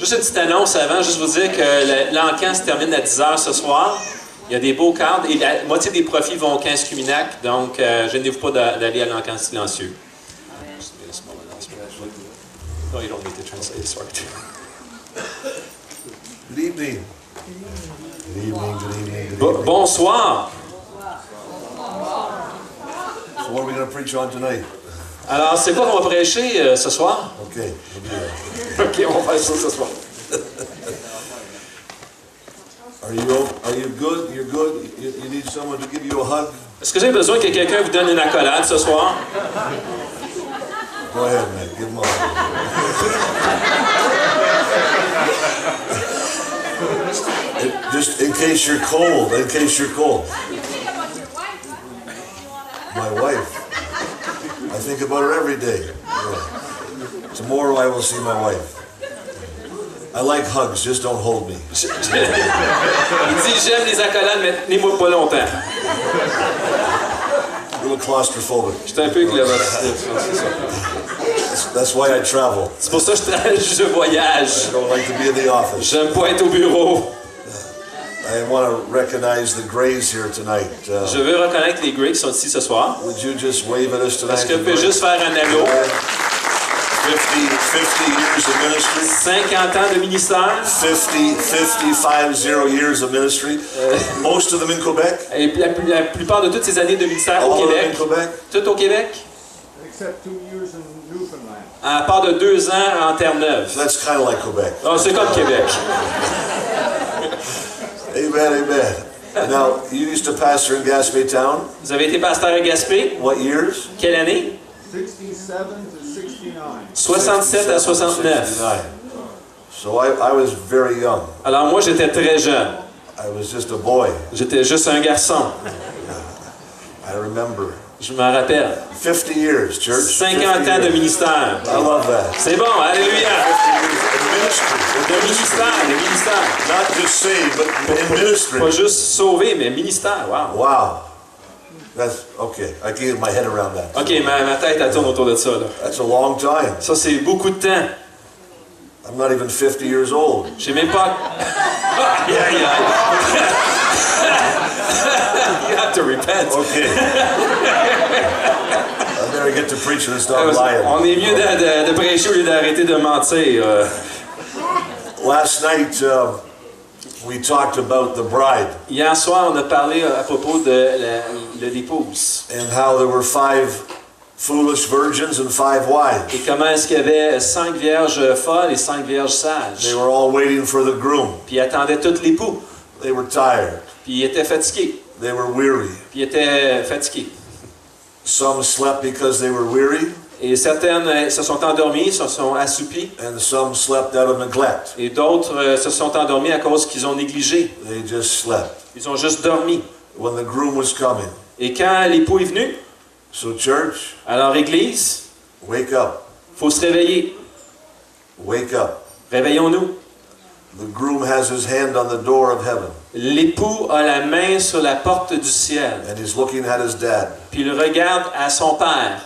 Juste une petite annonce avant, juste vous dire que l'encan se termine à 10h ce soir. Il y a des beaux cadres et la moitié des profits vont au 15 Cuminac, donc gênez-vous pas d'aller à l'encan silencieux. No, you don't need to translate, sorry. Good evening. Good evening, good evening, good evening. Bonsoir. So what are we going to preach on tonight? Alors, c'est quoi qu'on va prêcher ce soir? Okay, we'll do that. OK, on va faire ça ce soir. Are you good? You're good? You need someone to give you a hug? Est-ce que j'ai besoin que quelqu'un vous donne une accolade ce soir? Go ahead, man. Give him a hug. Just in case you're cold, My wife. I think about her every day. Yeah. Tomorrow I will see my wife. I like hugs, just don't hold me. Il dit, j'aime les accolades, mais tenez-moi pas longtemps. A little claustrophobic. J'étais un peu claustrophobique, c'est ça. That's why I travel. C'est pour ça que je voyage. I don't like to be in the office. J'aime pas être au bureau. I want to recognize the Grays here tonight. Je veux reconnaître les Greys qui sont ici ce soir. Would you just wave at us tonight? Est-ce que vous pouvez juste faire un halo? 50 years of ministry. 50 ans de ministère. 50 years of ministry. Most of them in Quebec. Et la plupart de toutes ces années de ministère All au of them Québec. in Quebec. Tout au Québec. Except 2 years in Newfoundland. À part de 2 ans en Terre-Neuve. So that's kind of like Quebec. Oh, c'est comme Québec. Amen, amen. Now, you used to pastor in Gaspé Town. Vous avez été pasteur à Gaspé. What years? Quelle année? 67 to 69. 67 à 69. 69. So I was very young. Alors moi, j'étais très jeune. I was just a boy. J'étais juste un garçon. I remember. Je m'en rappelle. 50 years, church. 50 ans de ministère. I love that. C'est bon, alléluia. Ministry. Le ministère. Not just saved, but in ministry. Pas juste sauvé, mais ministère. Wow. Wow. That's okay. I can get my head around that. OK, ma tête, elle tourne autour de ça. Là. That's a long time. Ça, c'est beaucoup de temps. I'm not even 50 years old. J'ai même pas... Aïe, aïe, aïe. You have to repent. Okay. I better get to preaching and stop lying. On est mieux de prêcher au lieu d'arrêter de mentir. Last night, we talked about the bride Hier soir, on a parlé à propos de l'épouse. and how there were 5 foolish virgins and 5 wives. Et comment est-ce qu'il y avait 5 vierges folles et 5 vierges sages. They were all waiting for the groom. Puis ils attendaient tout l'époux. They were tired. Puis ils étaient fatigués. They were weary. Puis ils étaient fatigués. Some slept because they were weary, Et certaines se sont endormies, se sont assoupies. and some slept out of neglect. Et d'autres se sont endormis à cause qu'ils ont négligé. They just slept. Ils ont juste dormi. When the groom was coming. Et quand l'époux est venu, So church, alors Église, wake up. faut se réveiller. Wake up. Réveillons-nous. The groom has his hand on the door of heaven, L'époux a la main sur la porte du ciel. and he's looking at his dad. Puis il regarde à son père.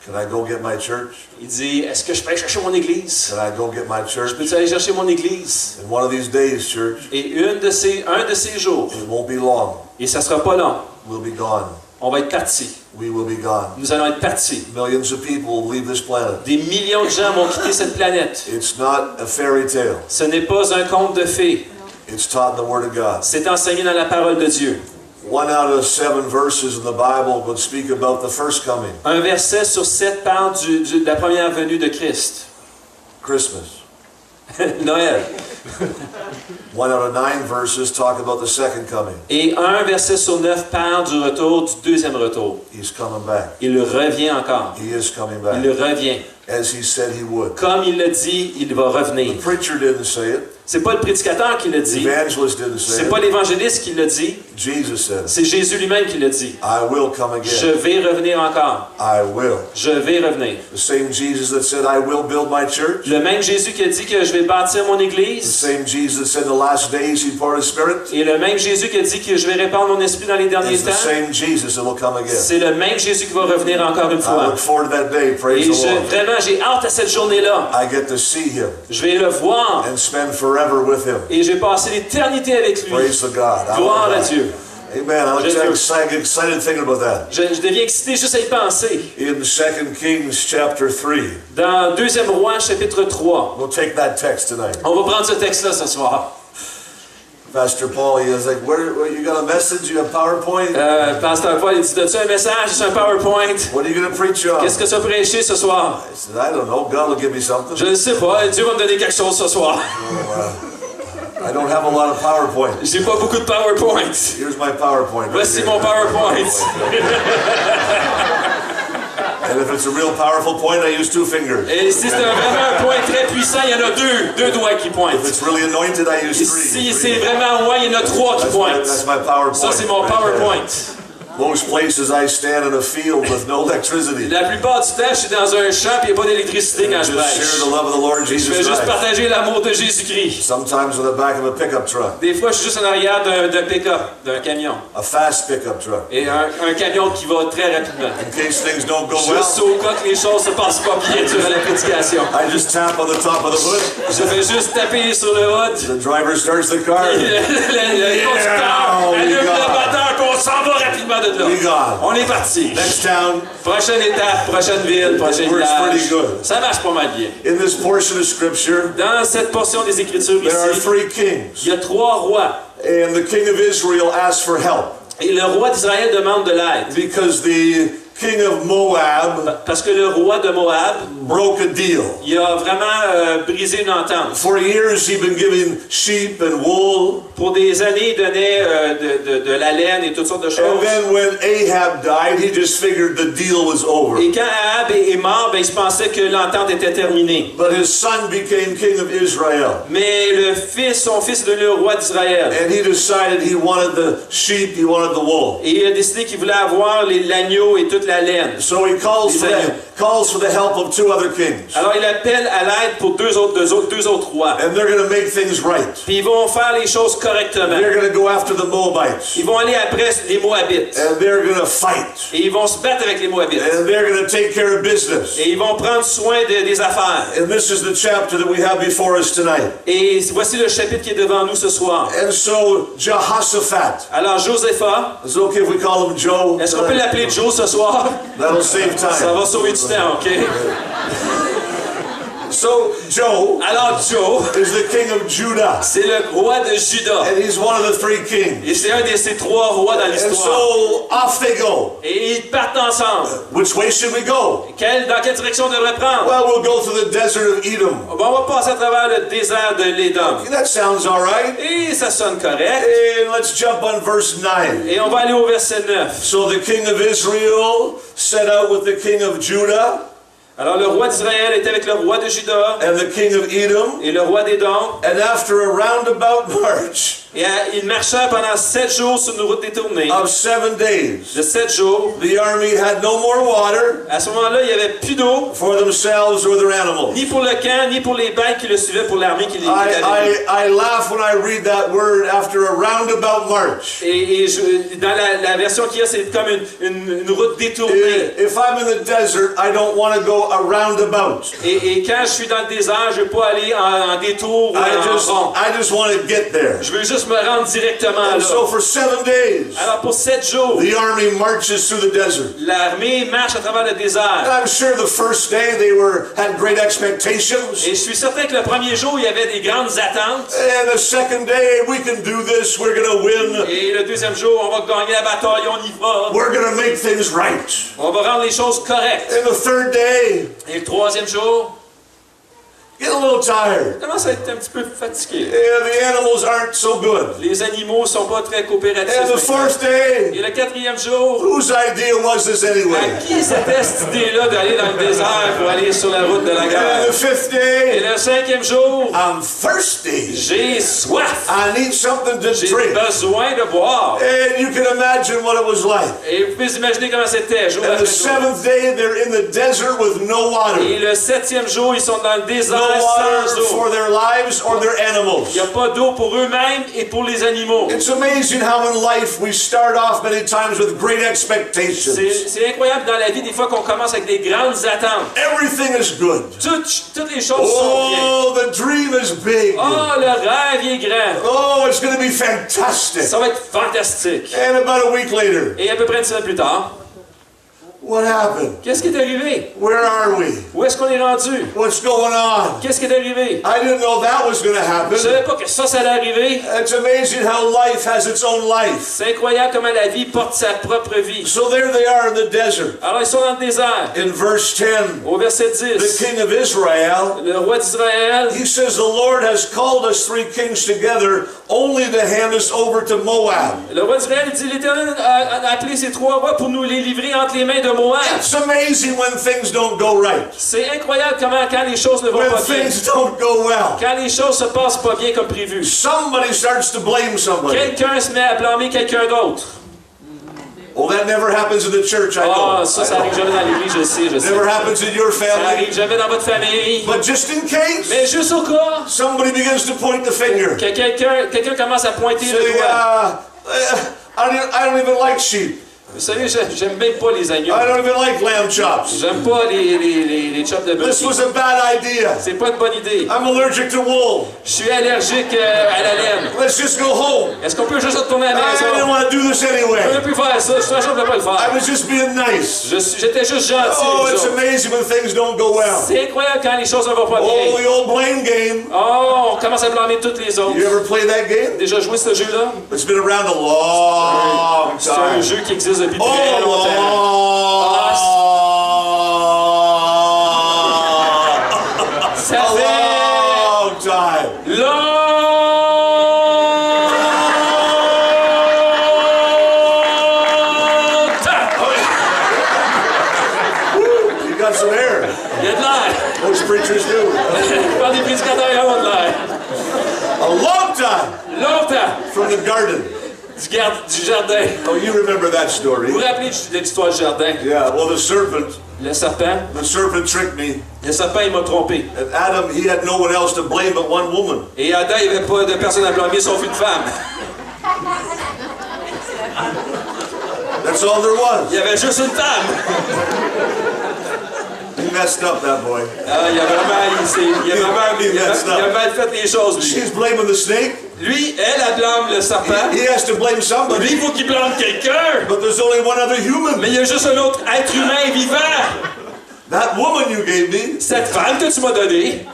Can I go get my church? Il dit, est-ce que je peux aller chercher mon église? Can I go get my church? Je peux aller chercher mon église? And one of these days, church, Et un de ces jours, it won't be long. et ça sera pas long, We'll be gone. on va être partis. We will be gone. Nous allons être partis. Millions of people will leave this planet. Des millions de gens vont quitter cette planète. It's not a fairy tale. Ce n'est pas un conte de fées. It's taught in the Word of God. C'est enseigné dans la parole de Dieu. 1 out of 7 verses in the Bible would speak about the first coming, Un verset sur 7 parle de la première venue de Christ. Christmas. Noël. 1 out of 9 verses talk about the second coming. Et un verset sur 9 parle du retour, du deuxième retour. He's coming back. Il revient encore. He is coming Il back. revient. As he said he would. Comme il l'a dit, il va revenir. The preacher didn't say it. C'est pas le prédicateur qui le The dit. evangelist didn't say C'est pas it. l'évangéliste qui le dit. Jesus said, C'est Jésus lui-même qui l'a dit. I will come Je again. vais revenir encore. I will. Je vais revenir. The same Jesus that said, I will build my church. Le même Jésus qui a dit que je vais bâtir mon The église. same Jesus that said in the last days he'd pour his spirit. Et le même Jésus qui a dit que je vais répandre mon esprit dans les derniers It's the temps. same Jesus that will come again. C'est le même Jésus qui va revenir encore une I fois. look forward to that day. Et Praise the Lord. vraiment, j'ai hâte à cette journée-là. I get to see him Je vais le voir and spend forever with him. et je vais passer l'éternité avec lui. Praise the God. Gloire à Dieu. Amen. I'm excited thinking about that. Je deviens excité juste à y penser. In 2 Kings chapter 3. Dans 2e Roi, chapitre 3. We'll take that text tonight. On va prendre ce texte-là ce soir. Pastor Paul, he was like, where you got a message? You have PowerPoint? Pasteur Paul, il dit, as-tu un message? C'est un PowerPoint. What are you going to preach on? Qu'est-ce que tu as prêché ce soir? I said, I don't know. God will give me something. Je ne sais pas. Dieu va me donner quelque chose ce soir. I don't have a lot of PowerPoint. J'ai pas beaucoup de PowerPoint. Here's my PowerPoint. Voici here. mon PowerPoint. And if it's a real powerful point, I use 2 fingers. Et si c'est vraiment un point très puissant, il y en a deux doigts qui If pointent. it's really anointed, I use Et 3. si c'est vraiment loin, il y en a 3 qui That's pointent. my PowerPoint. Ça, c'est mon right there. PowerPoint. Most places I stand in a field with no electricity. La plupart du temps, je suis dans un champ et il n'y a pas d'électricité quand je Just share prêche. the love of the Lord Je Jesus fais juste Christ. partager l'amour de Jésus-Christ. Sometimes on the back of a pickup truck, Des fois, je suis juste en arrière d'un pick-up, d'un camion. a fast pickup truck. Et un camion qui va très rapidement. In case things don't go Juste well, au cas que les choses se passent pas bien durant la prédication. I just tap on the top of the hood. Je fais juste taper sur le hood. The driver starts the car. Le conducteur allume le moteur et on s'en va rapidement de là. We gone. On est parti. Next town. Prochaine étape, prochaine ville, prochain Works pretty village. good. Ça marche pas mal bien. In this portion of scripture, Dans cette portion des Écritures there are ici, 3 kings. il y a 3 rois. And the king of Israel asks for help Et le roi d'Israël demande de l'aide. because the king of Moab Parce que le roi de Moab, broke a deal. il a vraiment brisé une entente. For years, he'd been giving sheep and wool. Pour des années, il donnait de la laine et toutes sortes de And choses. then when Ahab died, he just figured the deal was over. Et quand Ahab est mort, ben, il se pensait que l'entente était terminée. But his son became king of Israel. Mais son fils est devenu le roi d'Israël. And he decided he wanted the sheep, he wanted the wool. Et il a décidé qu'il voulait avoir l'agneau et toute la laine. So he calls for the help of 2 other kings. Alors il appelle à l'aide pour deux autres rois. And they're going to make things right. Puis ils vont faire les choses correctement. They're going to go after the Moabites. Ils vont aller après les Moabites. And they're going to fight. Et ils vont se battre avec les Moabites. And they're going to take care of business. Et ils vont prendre soin des affaires. And this is the chapter that we have before us tonight. Et voici le chapitre qui est devant nous ce soir. And so Jehoshaphat, Alors Josaphat, is it okay if we call him Joe? est-ce qu'on peut l'appeler Joe ce soir? That'll save Ça time. va sauver du temps, OK? So Joe Alors Joe, is the king of Judah. c'est le roi de Juda. And he's one of the 3 kings. Et c'est un de ces 3 rois dans And l'histoire. so off they go. Et ils partent ensemble. Which way should we go? Dans quelle direction on devrait prendre? Well, we'll go through the desert of Edom. Bon, on va passer à travers le désert de l'Édom. That sounds all right. Et ça sonne correct. And let's jump on verse 9. Et on va aller au verset 9. So the king of Israel set out with the king of Judah Alors le roi d'Israël était avec le roi de Juda and the king of Edom. et le roi d'Édom. And after a roundabout march Et ils marchèrent pendant 7 jours sur une route détournée. of 7 days, De 7 jours. the army had no more water À ce moment-là, il n'y avait plus d'eau, for themselves or their animals. ni pour le camp, ni pour les bêtes qui le suivaient, pour l'armée qui les avait. I laugh when I read that word after a roundabout march. Et dans la version qu'il y a, c'est comme une route détournée. If I'm in the desert, I don't want to go a roundabout. Et quand je suis dans le désert, je ne veux pas aller en détour ou en rond. I just want to get there. Je veux juste me rendre directement And là. so for 7 days, Alors pour 7 jours, the army marches through the desert. l'armée marche à travers le And désert. I'm sure the first day they had great expectations. Et je suis certain que le premier jour, il y avait des grandes attentes. And the second day, we can do this, we're going to win. Et le deuxième jour, on va gagner la bataille, on y va. We're going to make things right. On va rendre les choses correctes. And the third day, Et le troisième jour, get a little tired. commence à être un petit peu fatigué. Yeah, the animals aren't so good. Les animaux sont pas très coopératifs. And the fourth day, Et le 4e jour, whose idea was this à anyway? qui c'était cette idée-là d'aller dans le désert pour aller sur la route de la And guerre? the fifth Et day, le 5e jour, I'm thirsty. j'ai soif. I need something to J'ai drink. besoin de boire. And you can imagine what it was like. Et vous pouvez imaginer comment c'était, jour And après the jour. seventh day, they're in the desert with no Et water. le 7e jour, ils sont dans le No désert water sans eau. for their lives or their Il animals. n'y a pas d'eau pour eux-mêmes et pour les animaux. It's amazing how in life we start off many times with great expectations. C'est incroyable dans la vie, des fois, qu'on commence avec des grandes attentes. Everything is good. Toutes les choses sont bien. Oh, the dream is big. Oh, le rêve il est grand. Oh, it's going to be fantastic. Ça va être fantastique. And about a week later, Et à peu près une semaine plus tard, what happened? qu'est-ce qui est arrivé? Where are we? Où est-ce qu'on est rendu? What's going on? Qu'est-ce qui est arrivé? I didn't know that was going to Je happen. savais pas que ça allait arriver. It's amazing how life has its own life. C'est incroyable comment la vie porte sa propre vie. So there they are in the desert. Alors, ils sont dans le désert. In verse 10, Au verset the 10, king of Israel, le roi d'Israël, he says, the Lord has called us three kings together only to hand us over to Moab. le roi d'Israël dit, l'Éternel a appelé ces 3 rois pour nous les livrer entre les mains de Moab. It's amazing when things don't go right. C'est incroyable comment quand les choses ne vont When pas bien, things don't go well. quand les choses se passent pas bien comme prévu, Somebody starts to blame somebody. quelqu'un se met à blâmer quelqu'un d'autre. Oh, that never happens in the church, I know. Ah, ça arrive jamais dans l'église, je sais. Never happens in your Ça family. arrive jamais dans votre famille. But just in case, Mais juste au cas somebody begins to point the finger. que quelqu'un commence à pointer le Say, doigt. I don't even like sheep. Vous savez, j'aime même pas les agneaux. I don't even like lamb chops. J'aime pas les chops de This bœuf. was a bad idea. C'est pas une bonne idée. I'm allergic to wool. Je suis allergique à la laine. Let's just go home. Est-ce qu'on peut juste retourner à la I didn't maison? want to do this Je ne anyway. peux plus faire ça. Je suis sûr que je ne peux pas le I faire. was just being nice. J'étais juste gentil. Oh, avec it's ça. amazing when things don't go well. C'est incroyable quand les choses ne vont pas Oh, bien. the old blame game. Oh, on commence à blâmer toutes les autres. You ever play that game? Déjà joué ce jeu-là? It's been around a long C'est un time. jeu qui existe depuis Oh, très longtemps. Ça a fait long time. You got some air. Il y a de l'air. Most preachers do. Quand les prédicateurs ils ont de l'air. A long time Longtemps. from the garden. Du jardin. Oh, you remember that story? Vous vous rappelez de l'histoire du jardin? Yeah, well, the serpent tricked me. Le serpent, il m'a trompé. And Adam, he had no one else to blame but one woman. Et Adam, il n'y avait pas de personne à blâmer sauf une femme. That's all there was. Il y avait juste une femme. He messed up, that boy. Ah, il a mal fait les choses, lui. She's blaming the snake. Lui, elle blâme le serpent. He has to blame Lui, somebody. il faut qu'il blâme quelqu'un. But there's only one other human. Mais il y a juste un autre être humain vivant. That woman you gave me. Cette femme que tu m'as donnée.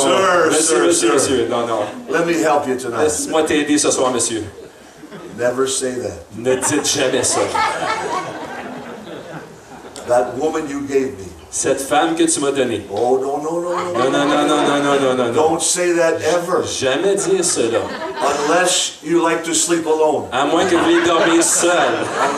Monsieur. Non. Let me help you tonight. Laisse-moi t'aider ce soir, monsieur. Never say that. Ne dites jamais ça. That woman you gave me. Cette femme que tu m'as donnée. Oh, no. Non. Don't say that ever. Jamais dire cela. Unless you like to sleep alone. À moins que vous vouliez dormir seul.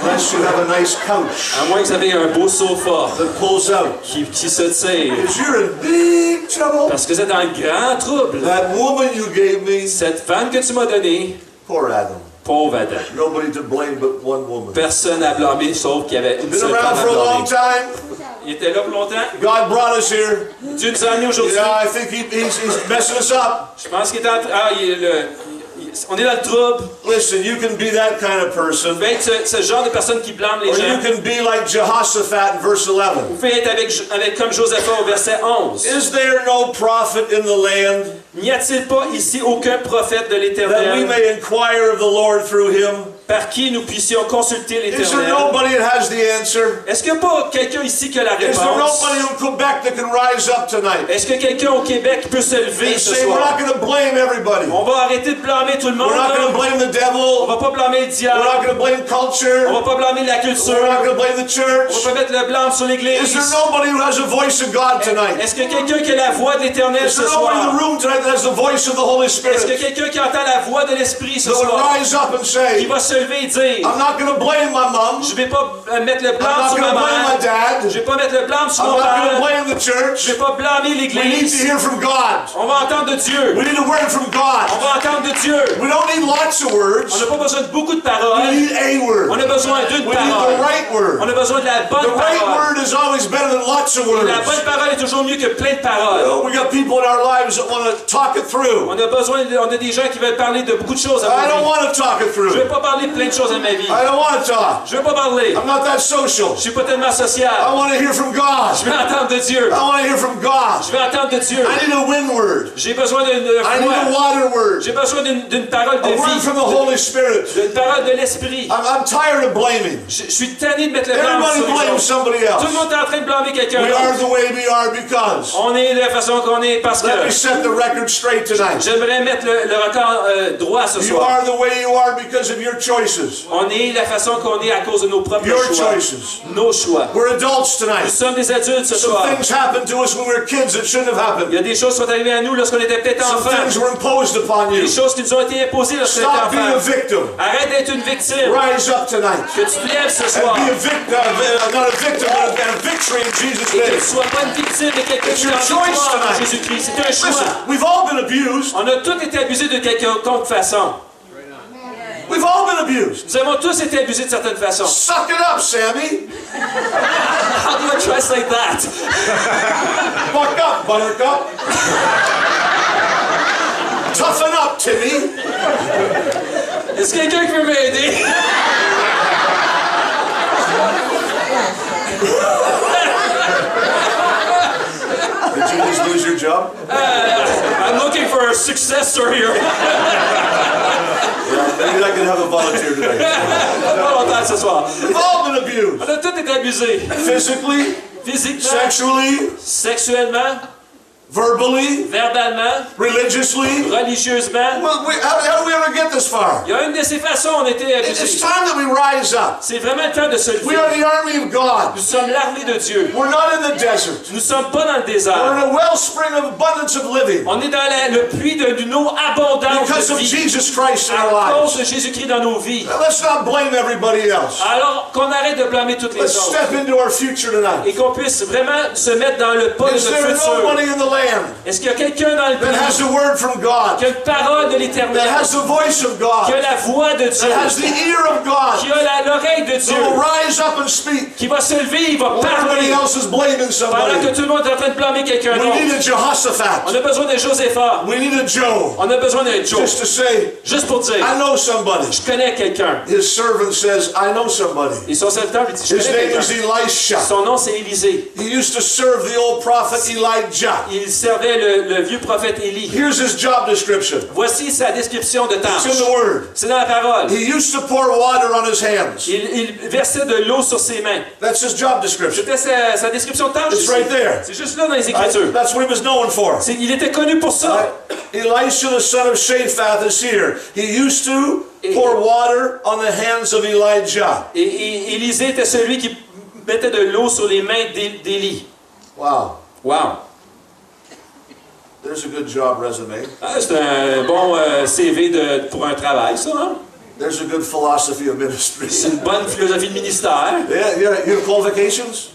Unless you have a nice couch À moins que vous avez un beau sofa that pulls out. qui se tire. Because you're in big trouble. Parce que vous êtes dans le grand trouble. That woman you gave me. Cette femme que tu m'as donnée, Poor Adam. pauvre Adam. Nobody to blame but one woman. Personne à blâmer sauf qu'il y avait une Been seule around femme à for a long blâmer. time. Il était là pour longtemps. God brought us here. Dieu nous a amenés aujourd'hui. Yeah, I think he's messing us up. Je pense qu'il est en train... on est dans le trouble. Listen, you can be that kind of person. Vous pouvez être ce genre de personne qui blâme les Or you gens. can be like Jehoshaphat in verse 11. Vous pouvez être avec comme Josaphat au verset 11. Is there no prophet in the land N'y a-t-il pas ici aucun prophète de that we l'Éternel may inquire of the Lord through him? par qui nous puissions consulter Is there l'Éternel. nobody that has the answer? Est-ce qu'il n'y a pas quelqu'un ici qui a la Is there réponse? nobody in Quebec that can rise up tonight Est-ce que quelqu'un au Québec peut se lever and ce say, we're soir? not going to blame everybody. On va arrêter de blâmer tout le monde. We're not going to là. blame the On devil. va pas blâmer le We're diable. not going to blame culture. On va pas blâmer la We're culture. not going to blame the church. On va pas mettre le blâme sur Is l'Église. there nobody who has a voice of God tonight? Est-ce que quelqu'un qui a la voix de l'Éternel Is ce there nobody in soir? the room tonight that has the voice of the Holy Est-ce que Spirit quelqu'un qui entend la voix de l'Esprit ce that would soir? rise up and Qui say, va se lever et dire, I'm not going to blame my mom. je vais pas mettre le I'm blâme not sur going ma to blame my mère. dad. Je vais pas mettre le blâme sur I'm mon not going to père. blame the Je church. vais pas blâmer We need to l'Église. hear from God. On va entendre de Dieu. We need a word from God. On va entendre de Dieu. We don't need lots of words. On n'a pas besoin de beaucoup de We paroles. need a word. On a besoin d'une We need the parole. right On word. a besoin de la The bonne right parole. word is always better than lots of Et words. la bonne parole est toujours mieux que plein de paroles. We got people in our lives that want to talk it through. On a des gens qui veulent parler de beaucoup de choses à I ma don't vie. want to talk it Je ne through. vais pas parler de plein de choses à ma vie. I don't want to talk. Je ne veux pas parler. I'm not that social. Je suis pas tellement I social. want to hear from God. Je vais entendre de Dieu. I want to hear from God. Je vais entendre de Dieu. I need a wind word. J'ai besoin d'une I need a voix. water word. J'ai besoin d'une parole de A word vie. from the Holy Spirit. D'une parole de l'Esprit. I'm tired of blaming. Je suis tanné de mettre le blâme Everybody sur les blames autres. somebody Tout le else. monde est en train de blâmer quelqu'un We are d'autre. the way we are because. On est de la façon qu'on est parce que Let me set the record straight tonight. j'aimerais mettre le record droit ce You soir. are the way you are because of your choices. On est la façon qu'on est à cause de nos propres Your choix. choices. Nos choix. We're adults Nous tonight. sommes des adultes ce Some soir. things happened to us when we were kids that shouldn't have Il happened. y a des choses qui sont arrivées à nous lorsqu'on était peut-être Some enfants. things were imposed upon you. Des choses qui nous ont été imposées lorsqu'on était Stop being a enfants. victim. Arrête d'être une victime. Rise up tonight. Que tu te lèves ce And soir. be a victim, not a victim, but a victory in Jesus' Et que name. tu ne sois pas une victime, mais quelqu'un It's qui est your en choice victoire en tonight. Jésus-Christ. C'est un Listen, choix. we've all been abused. On a tous été abusés de quelconque façon. We've all been abused. Nous avons tous été abusés de certaines façons. Suck it up, Sammy. How do I translate that? Buck up, Buttercup. Toughen up, Timmy. Est-ce que quelqu'un qui veut m'aider? Did you just lose your job? I'm looking for a successor here. Maybe I can have a volunteer tonight. Pas longtemps ce soir. We've all been abused. On a tous été abusés. Physically, Physiquement, sexually, sexuellement, verbally, verbalement, religiously. religieusement. Well, how did we ever get this far? Il y a une de ces façons on a été It's abusés. time that we rise up. C'est vraiment le temps de se We lever. are the army of God. Nous sommes l'armée de Dieu. We're not in the desert. Nous ne sommes pas dans le We're désert. in a wellspring of abundance of living On est dans le puits d'une eau abondante because de of vie. Jesus Christ in À our cause lives. de Jésus-Christ dans nos vies. Now, let's not blame everybody else. Alors qu'on arrête de blâmer toutes les Let's autres. step into our future tonight. Et qu'on puisse vraiment se mettre dans le pas de Is there notre futur. nobody in the land Est-ce qu'il y a quelqu'un dans le that pays has a word from God, qui a une parole de that l'Éternel, has the voice of qui a God, la voix de Dieu, that has the ear of qui God, a l'oreille de that will Dieu, rise up and speak qui va se lever, il va when everybody parler else is blaming pendant que somebody? tout le monde est en train de blâmer quelqu'un We need d'autre. a Jehoshaphat. On a besoin de Joséphat. We need a Joe. On a besoin d'un Joe. Just to say, Juste pour dire, I know somebody. je connais quelqu'un. His servant says, I know somebody. Et son serviteur lui dit, je His connais name is quelqu'un. Elisha. Son nom, c'est Élisée. He used to serve the old prophet Elijah. Il servait le vieux prophète Élie. Here's his job description. Voici sa description de It's in tâche. the Word. C'est dans la parole. He used to pour water on his hands. Il versait de l'eau sur ses mains. That's his job description. C'était sa description de tâche. It's ici. right there. C'est juste là dans les Écritures. That's what he was known for. Il était connu pour ça. Elisha, the son of Shaphat, is here. He used to pour water on the hands of Elijah. Et Élisée était celui qui mettait de l'eau sur les mains d'Élie. Wow. Wow. There's a good job resume. Ah, c'est un bon CV pour un travail, ça. Hein? There's a good philosophy of ministry. C'est une bonne philosophie de ministère. Yeah, you have qualifications?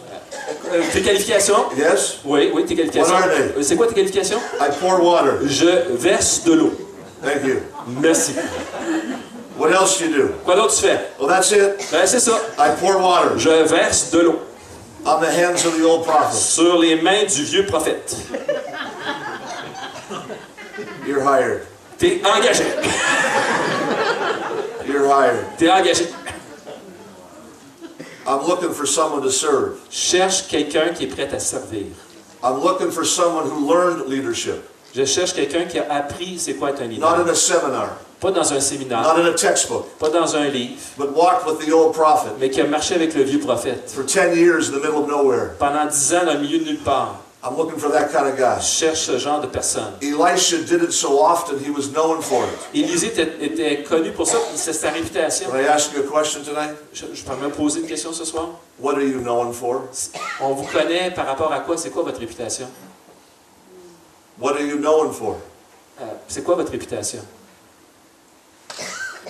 Tes qualifications? Yes? Oui, tes qualifications. What are they? C'est quoi tes qualifications? I pour water. Je verse de l'eau. Thank you. Merci. What else do you do? Quoi d'autre tu fais? Well, that's it. Ben, c'est ça. I pour water Je verse de l'eau on the hands of the old prophet. sur les mains du vieux prophète. You're hired. T'es engagé. You're hired. T'es engagé. I'm looking for someone to serve. Cherche quelqu'un qui est prêt à servir. I'm looking for someone who learned leadership, Je cherche quelqu'un qui a appris c'est quoi être un not leader. in a seminar, pas dans un not séminaire, in a textbook, pas dans un livre, but walked with the old prophet mais qui a marché avec le vieux prophète. for 10 years in the middle of nowhere. Pendant 10 ans, dans le milieu de nulle part, I'm looking for that kind of guy. je cherche ce genre de personne. Elisha did it so often, he was known for it. Élisée était connu pour ça, c'est sa réputation. Can I ask you a question tonight? Je peux me poser une question ce soir? What are you known for? On vous connaît par rapport à quoi? C'est quoi votre réputation? What are you known for? C'est quoi votre réputation?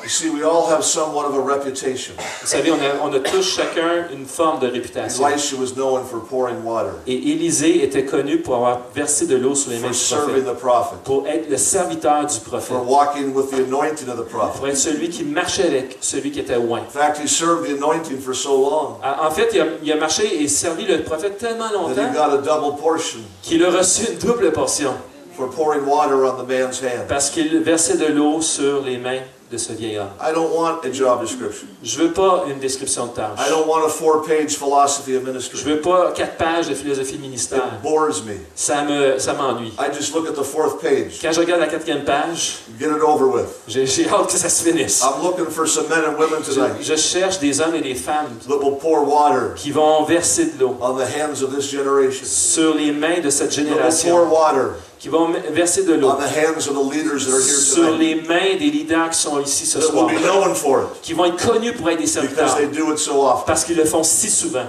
You see, we all have somewhat of a reputation. Vous savez, on a tous chacun une forme de réputation. Elisha was known for pouring water, Et Élisée était connu pour avoir versé de l'eau sur les mains for du serving prophète, the prophet, pour être le serviteur du prophète, for walking with the anointing of the prophet. pour être celui qui marchait avec celui qui était oint. In fact, he served the anointing for so long En fait, il a marché et servi le prophète tellement that he longtemps got a double portion qu'il a reçu une double portion for pouring water on the man's hand. parce qu'il versait de l'eau sur les mains de ce vieil homme. I don't want a job description. Je veux pas une description de tâche. I don't want a 4-page philosophy of Je ministry. veux pas 4 pages de philosophie ministère. It bores me. Ça m'ennuie. I just look at the 4th page, Quand je regarde la 4e page, get it over with. j'ai hâte que ça se finisse. I'm looking for some men and women tonight Je cherche des hommes et des femmes that will pour water qui vont verser de l'eau on the hands of this generation, sur les mains de cette that will pour génération, water qui vont verser de l'eau on the hands of the leaders that are here sur tonight, les mains des leaders qui sont ici ce that will soir, be known for it qui vont être connus pour être des because serviteurs, they do it so often. parce qu'ils le font si souvent.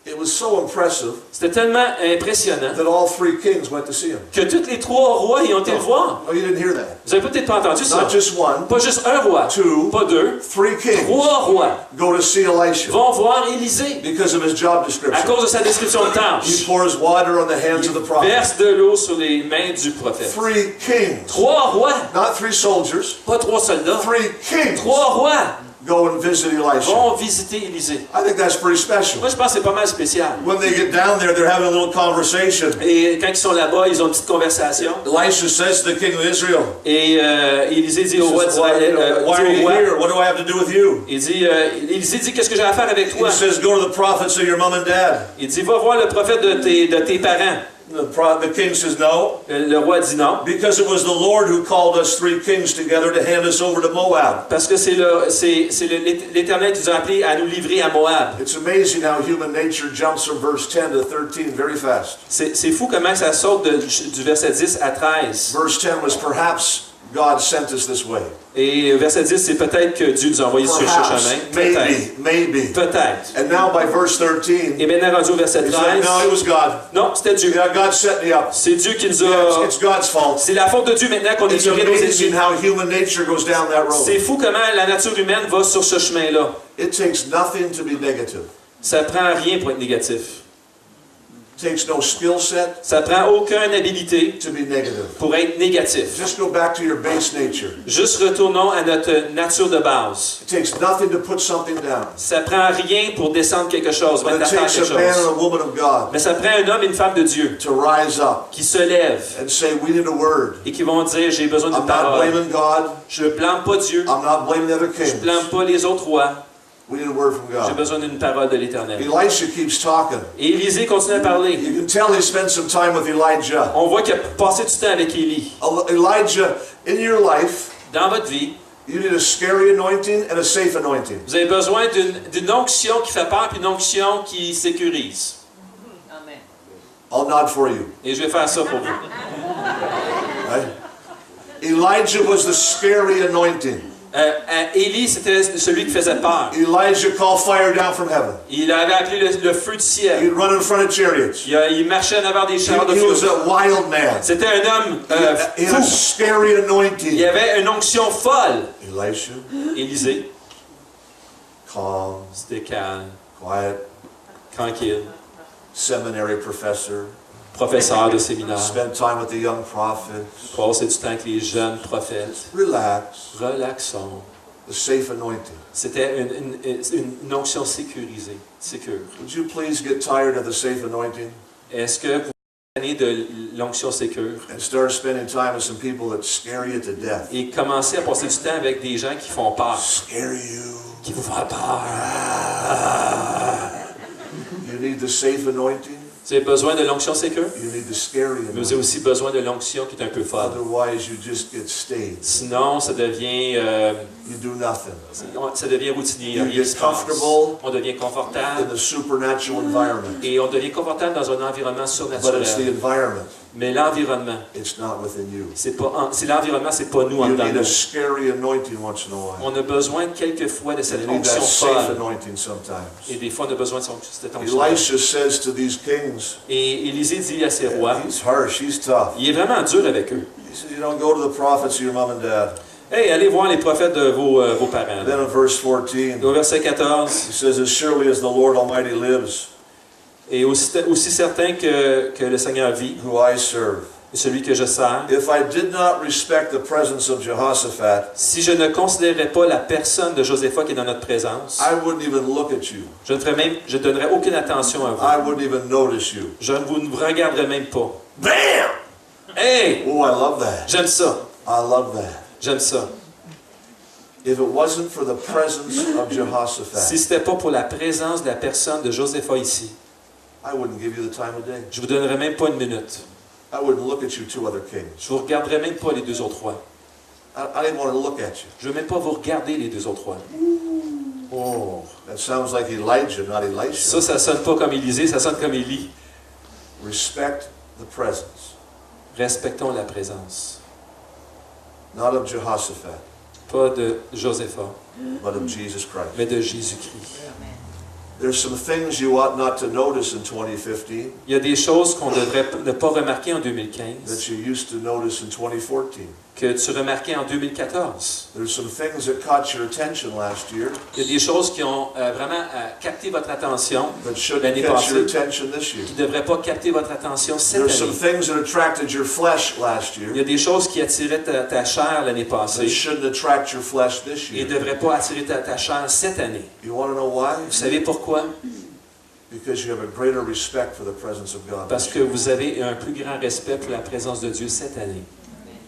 It was so impressive C'était tellement impressionnant that all 3 kings went to see him. que tous les 3 rois y ont été le voir. Oh, you didn't hear that? Vous avez peut-être pas entendu ça. Not just one, Pas juste un roi, 2, pas 2, 3 kings 3 rois go to see Elisha vont voir Élisée because of his job à description. cause de sa description de He tâche. pours water on the hands of the prophet. Verse de l'eau sur les mains du prophète. 3 kings, 3 rois, not 3 soldiers, pas 3 soldats, 3 kings 3 rois go and visit Elisha. vont visiter Élisée. I think that's pretty special. Moi, je pense que c'est pas mal spécial. When they get down there, they're having a little conversation. Et quand ils sont là-bas, ils ont une petite conversation. Elisha says to the king of Israel, Et Élisée dit he au roi says, why are you roi, here? What do I have to do with you? Élisée dit, qu'est-ce que j'ai à faire avec toi? He says, go to the prophets of your mom and dad. Il dit, va voir le prophète de tes parents. The king says, no, Le roi dit non. because it was the Lord who called us 3 kings together to hand us over to Moab. Parce que c'est l'Éternel qui nous a appelés à nous livrer à Moab. It's amazing how human nature jumps from verse 10 to 13 very fast. C'est fou comment ça saute du verset 10 à 13. Verse 10 was perhaps God sent us this way. Et verset 10, c'est peut-être que Dieu nous a envoyés sur ce Perhaps, chemin. Peut-être. maybe. Peut-être. And now by verse 13, Et maintenant rendu au verset he 13, said, no, it was God. non, c'était Dieu. Yeah, God set me up. C'est Dieu qui nous Yeah, a... it's God's fault. C'est la faute de Dieu maintenant qu'on est It's livré nos amazing ennemis. how human nature goes down that C'est road. fou comment la nature humaine va sur ce chemin-là. It takes nothing to be negative. Ça prend rien pour être négatif. It takes no skill set Ça prend aucune habilité to be negative. pour être négatif. Just go back to your base nature. Juste retournons à notre nature de base. It takes nothing to put something down. Ça prend rien pour descendre quelque chose, But mettre it à terre takes quelque a man chose. and a woman of God Mais ça prend un homme et une femme de Dieu to rise up qui se lèvent and say, we need a word. et qui vont dire, j'ai besoin d'une I'm not parole. blaming God. Je ne blâme pas Dieu. I'm not blaming the other Je ne kings. blâme pas les autres rois. We need a word from J'ai God. besoin d'une parole de l'Éternel. Elisha keeps talking. Et Élisée continue à parler. You can tell he spent some time with Elijah. On voit qu'il a passé du temps avec Élie. Elijah, in your life, Dans votre vie, you need a scary anointing and a safe anointing. vous avez besoin d'une onction qui fait peur et une onction qui sécurise. I'll nod for you. Et je vais faire ça pour vous. Right? Elijah was the scary anointing. Élie, c'était celui qui faisait peur. Elijah called fire down from heaven. Il avait appelé le feu du ciel. He'd run in front of chariots. Il marchait en avant des chars de He was feu. a wild man. C'était un homme He had a fou. scary Il anointing. avait une onction folle. Elisha, Élisée, calm, c'était calme, quiet, tranquille, seminary professor, professeur de séminaire, spent time with the young prophets. passait du temps avec les jeunes prophètes. Relax. Relaxons. The safe anointing. C'était une onction sécurisée, sécure. Would you please get tired of the safe anointing Est-ce que vous venez de l'onction sécure and start spending time with some people that scare you to death? et commencez à passer du temps avec des gens qui font peur, Scare you. qui vous font peur? You need the safe anointing. Vous avez besoin de l'onction sécure? You need the scary Mais vous avez anointing. aussi besoin de l'onction qui est un peu folle. Otherwise, you just get stayed. Sinon, ça devient You do nothing. routinier. You Rien get qui se passe. comfortable On devient in confortable the supernatural environment. et on devient confortable dans un environnement But it's the surnaturel. environment. Mais l'environnement, It's not within you. c'est l'envivironnement, c'est pas nous en You dedans. need a scary anointing once in a while. On a besoin quelquefois de cette You need onction that safe folle. anointing sometimes. Et des fois, on a besoin de cette onction. Elisha says to these kings, Et Élisée dit à ses rois, he's harsh, he's tough. il est vraiment dur avec eux. He says, you don't go to the prophets of your mom and dad. Hey, allez voir les prophètes de vos parents. Then in verse 14, Au verset 14, he says, as surely as the Lord Almighty lives, et aussi certain que le Seigneur vit, who I serve, et celui que je sers, if I did not respect the presence of Jehoshaphat, si je ne considérais pas la personne de Josaphat qui est dans notre présence, I wouldn't even look at you. je ne donnerais aucune attention à vous. I wouldn't even notice you. Je ne vous regarderais même pas. Bam! Hey! Oh, I love that. J'aime ça. I love that. J'aime ça. If it wasn't for the presence of Si Jehoshaphat, ce n'était pas pour la présence de la personne de Josaphat ici, I wouldn't give you the time of day. je ne vous donnerais même pas une minute. I wouldn't look at you two other kings. Je ne vous regarderais même pas les deux autres rois. I didn't want to look at you. Je ne veux même pas vous regarder les deux autres rois. Oh. That sounds like Elijah, not Elisha. Ça sonne pas comme Élisée, ça sonne comme Élie. Respect the presence, Respectons la présence. not of Jehoshaphat, Pas de Josaphat, but of Jesus Christ. mais de Jésus-Christ. There's some things you ought not to notice in 2015 Il y a des choses qu'on devrait ne pas remarquer en 2015, that you used to notice in 2014. que tu remarquais en 2014. There's some things that caught your attention last year Il y a des choses qui ont vraiment capté votre attention that shouldn't l'année catch your passée, attention this year. qui ne devraient pas capter votre attention cette There's some année. things that attracted your flesh last Il y year a des choses qui attiraient ta chair l'année that passée shouldn't attract your flesh this et ne year. devraient pas attirer ta chair cette année. You want to know why? Vous savez pourquoi? Because you have a greater respect for the presence of God. Parce this que year. vous avez un plus grand respect pour la présence de Dieu cette année.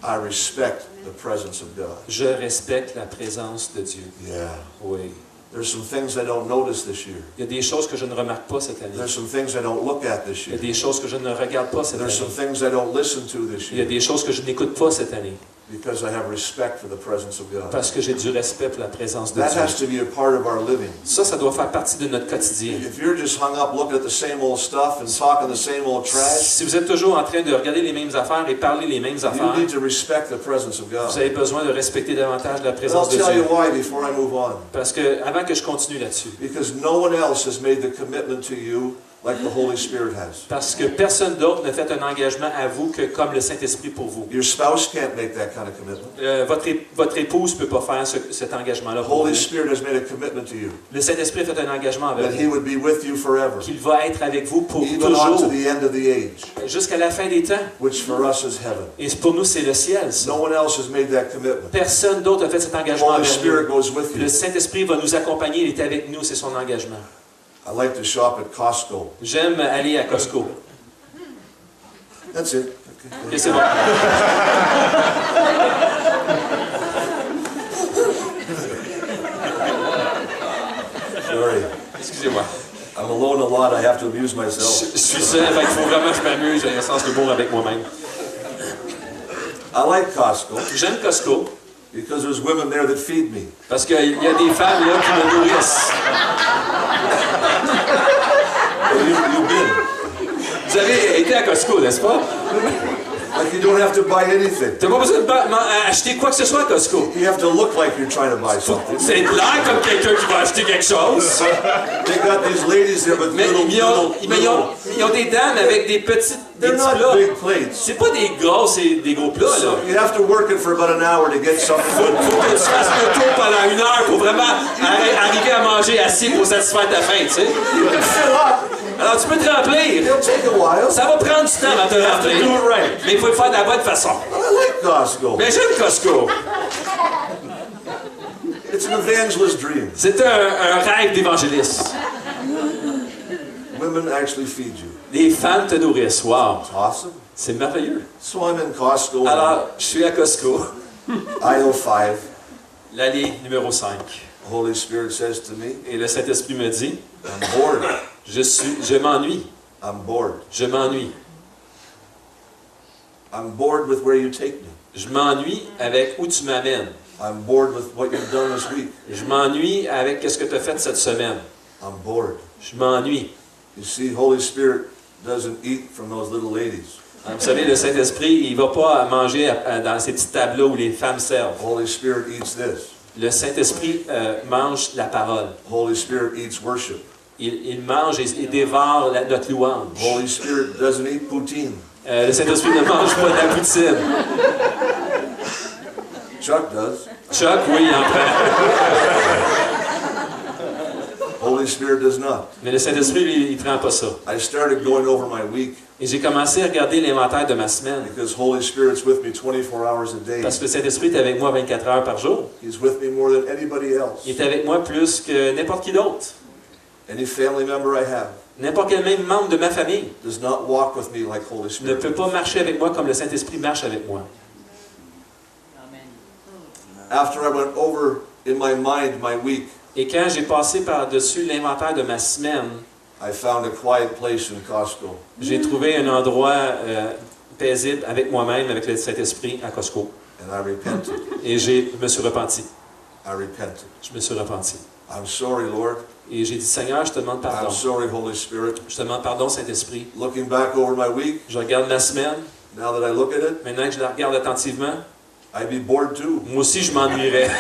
I respect the presence of God. Je respecte la présence de Dieu. Yeah. Oui. There's some things I don't notice this year. Il y a des choses que je ne remarque pas cette année. There's some things I don't look at this Il y a year. des choses que je ne regarde pas cette There's some année. things I don't listen to this Il y a year des choses que je n'écoute pas cette année. because I have respect for the presence of God. Parce que j'ai du respect pour la présence de That has Dieu. to be a part of our living. Ça doit faire partie de notre quotidien. If you're just hung up looking at the same old stuff and talking the same old trash, Si vous êtes toujours en train de regarder les mêmes affaires et parler les mêmes you affaires, need to respect the presence of vous God. avez besoin de respecter davantage la And I'll présence de tell you Dieu. why before I move on. Parce que, avant que je continue là-dessus, Because no one else has made the commitment to you like the Holy Spirit has. parce que personne d'autre ne fait un engagement à vous que comme le Saint-Esprit pour vous. Your spouse can't make that kind of commitment. Votre épouse ne peut pas faire cet engagement-là The pour Holy vous. Spirit has made a commitment to you Le Saint-Esprit fait un engagement avec that He vous, would be with you forever, qu'il va être avec vous pour even on to toujours, the end of the age, jusqu'à la fin des temps. which for us is heaven. Et pour nous, c'est le ciel, ça. No one else has made that commitment. Personne d'autre a fait cet The engagement Holy avec Spirit nous. goes with Le you. Saint-Esprit va nous accompagner, il est avec nous, c'est son engagement. I like to shop at Costco. J'aime aller à Costco. That's it. Ok, c'est bon. Sorry. Excusez-moi. I'm alone a lot. I have to amuse myself. Je suis seul, il faut vraiment que je m'amuse, j'ai un sens d'humour avec moi-même. I like Costco J'aime Costco because there's women there that feed me. parce qu'il y a des femmes là qui me nourrissent. You've been. Vous avez été à Costco, n'est-ce pas? Like you don't have to buy anything. Tu n'as pas besoin d'acheter quoi que ce soit à Costco. You have to look like you're trying to buy something. C'est l'air comme quelqu'un qui va acheter quelque chose. They got these ladies there with Mais ils ont des dames avec des petits They're plats. not big plates. C'est pas des gros plats, là. So you have to work it for about an hour to get something. Faut que tu fasses le tour pendant 1 heure pour vraiment arriver à manger assez pour satisfaire ta faim, tu sais. You can fill up. Alors, tu peux te remplir. It'll take a while. Ça va prendre du temps avant de te You have to do remplir. it right. Mais il faut le faire de la bonne façon. I like Costco. Mais j'aime Costco. It's an evangelist dream. C'est un rêve d'évangéliste. Women actually feed you. Les femmes te nourrissent. Wow. It's awesome. C'est merveilleux. So I'm in Costco. Alors, je suis à Costco. Aisle 5. L'allée numéro 5. The Holy Spirit says to me, Et le Saint-Esprit me dit, I'm bored. je m'ennuie. I'm bored. Je m'ennuie. I'm bored with where you take me. Je m'ennuie avec où tu m'amènes. I'm bored with what you've done this week. Je m'ennuie avec ce que tu as fait cette semaine. I'm bored. Je m'ennuie. You see, Holy Spirit doesn't eat from those little ladies. Vous savez, le Saint-Esprit, il ne va pas manger dans ces petits tableaux où les femmes servent. Holy Spirit eats this. Le Saint-Esprit mange la parole. Holy Spirit eats worship. Il mange et dévore notre louange. Holy Spirit doesn't eat poutine. Le Saint-Esprit ne mange pas de la poutine. Chuck does. Chuck, oui, il en prend. Holy Spirit does not. Mais le Saint-Esprit, lui, il ne prend pas ça. I started going over my week Et j'ai commencé à regarder l'inventaire de ma semaine. because Holy Spirit's with me 24 hours a day. Parce que le Saint-Esprit est avec moi 24 heures par jour. He's with me more than anybody else. Il est avec moi plus que n'importe qui d'autre. Any family member I have N'importe quel même membre de ma famille does not walk with me like Holy ne Spirit. peut pas marcher avec moi comme le Saint-Esprit marche avec moi. After I went over in my mind my week, Et quand j'ai passé par-dessus l'inventaire de ma semaine, I found a quiet place in Costco. j'ai trouvé un endroit paisible avec moi-même, avec le Saint-Esprit à Costco. And I repented. Et je me suis repenti. I repented. Je me suis repenti. I'm sorry, Lord. Et j'ai dit, Seigneur, je te demande pardon. I'm sorry, Holy Spirit. Je te demande pardon, Saint-Esprit. Looking back over my week, Je regarde ma semaine. now that I look at it, Maintenant que je la regarde attentivement, I'd be bored too. moi aussi, je m'ennuierais.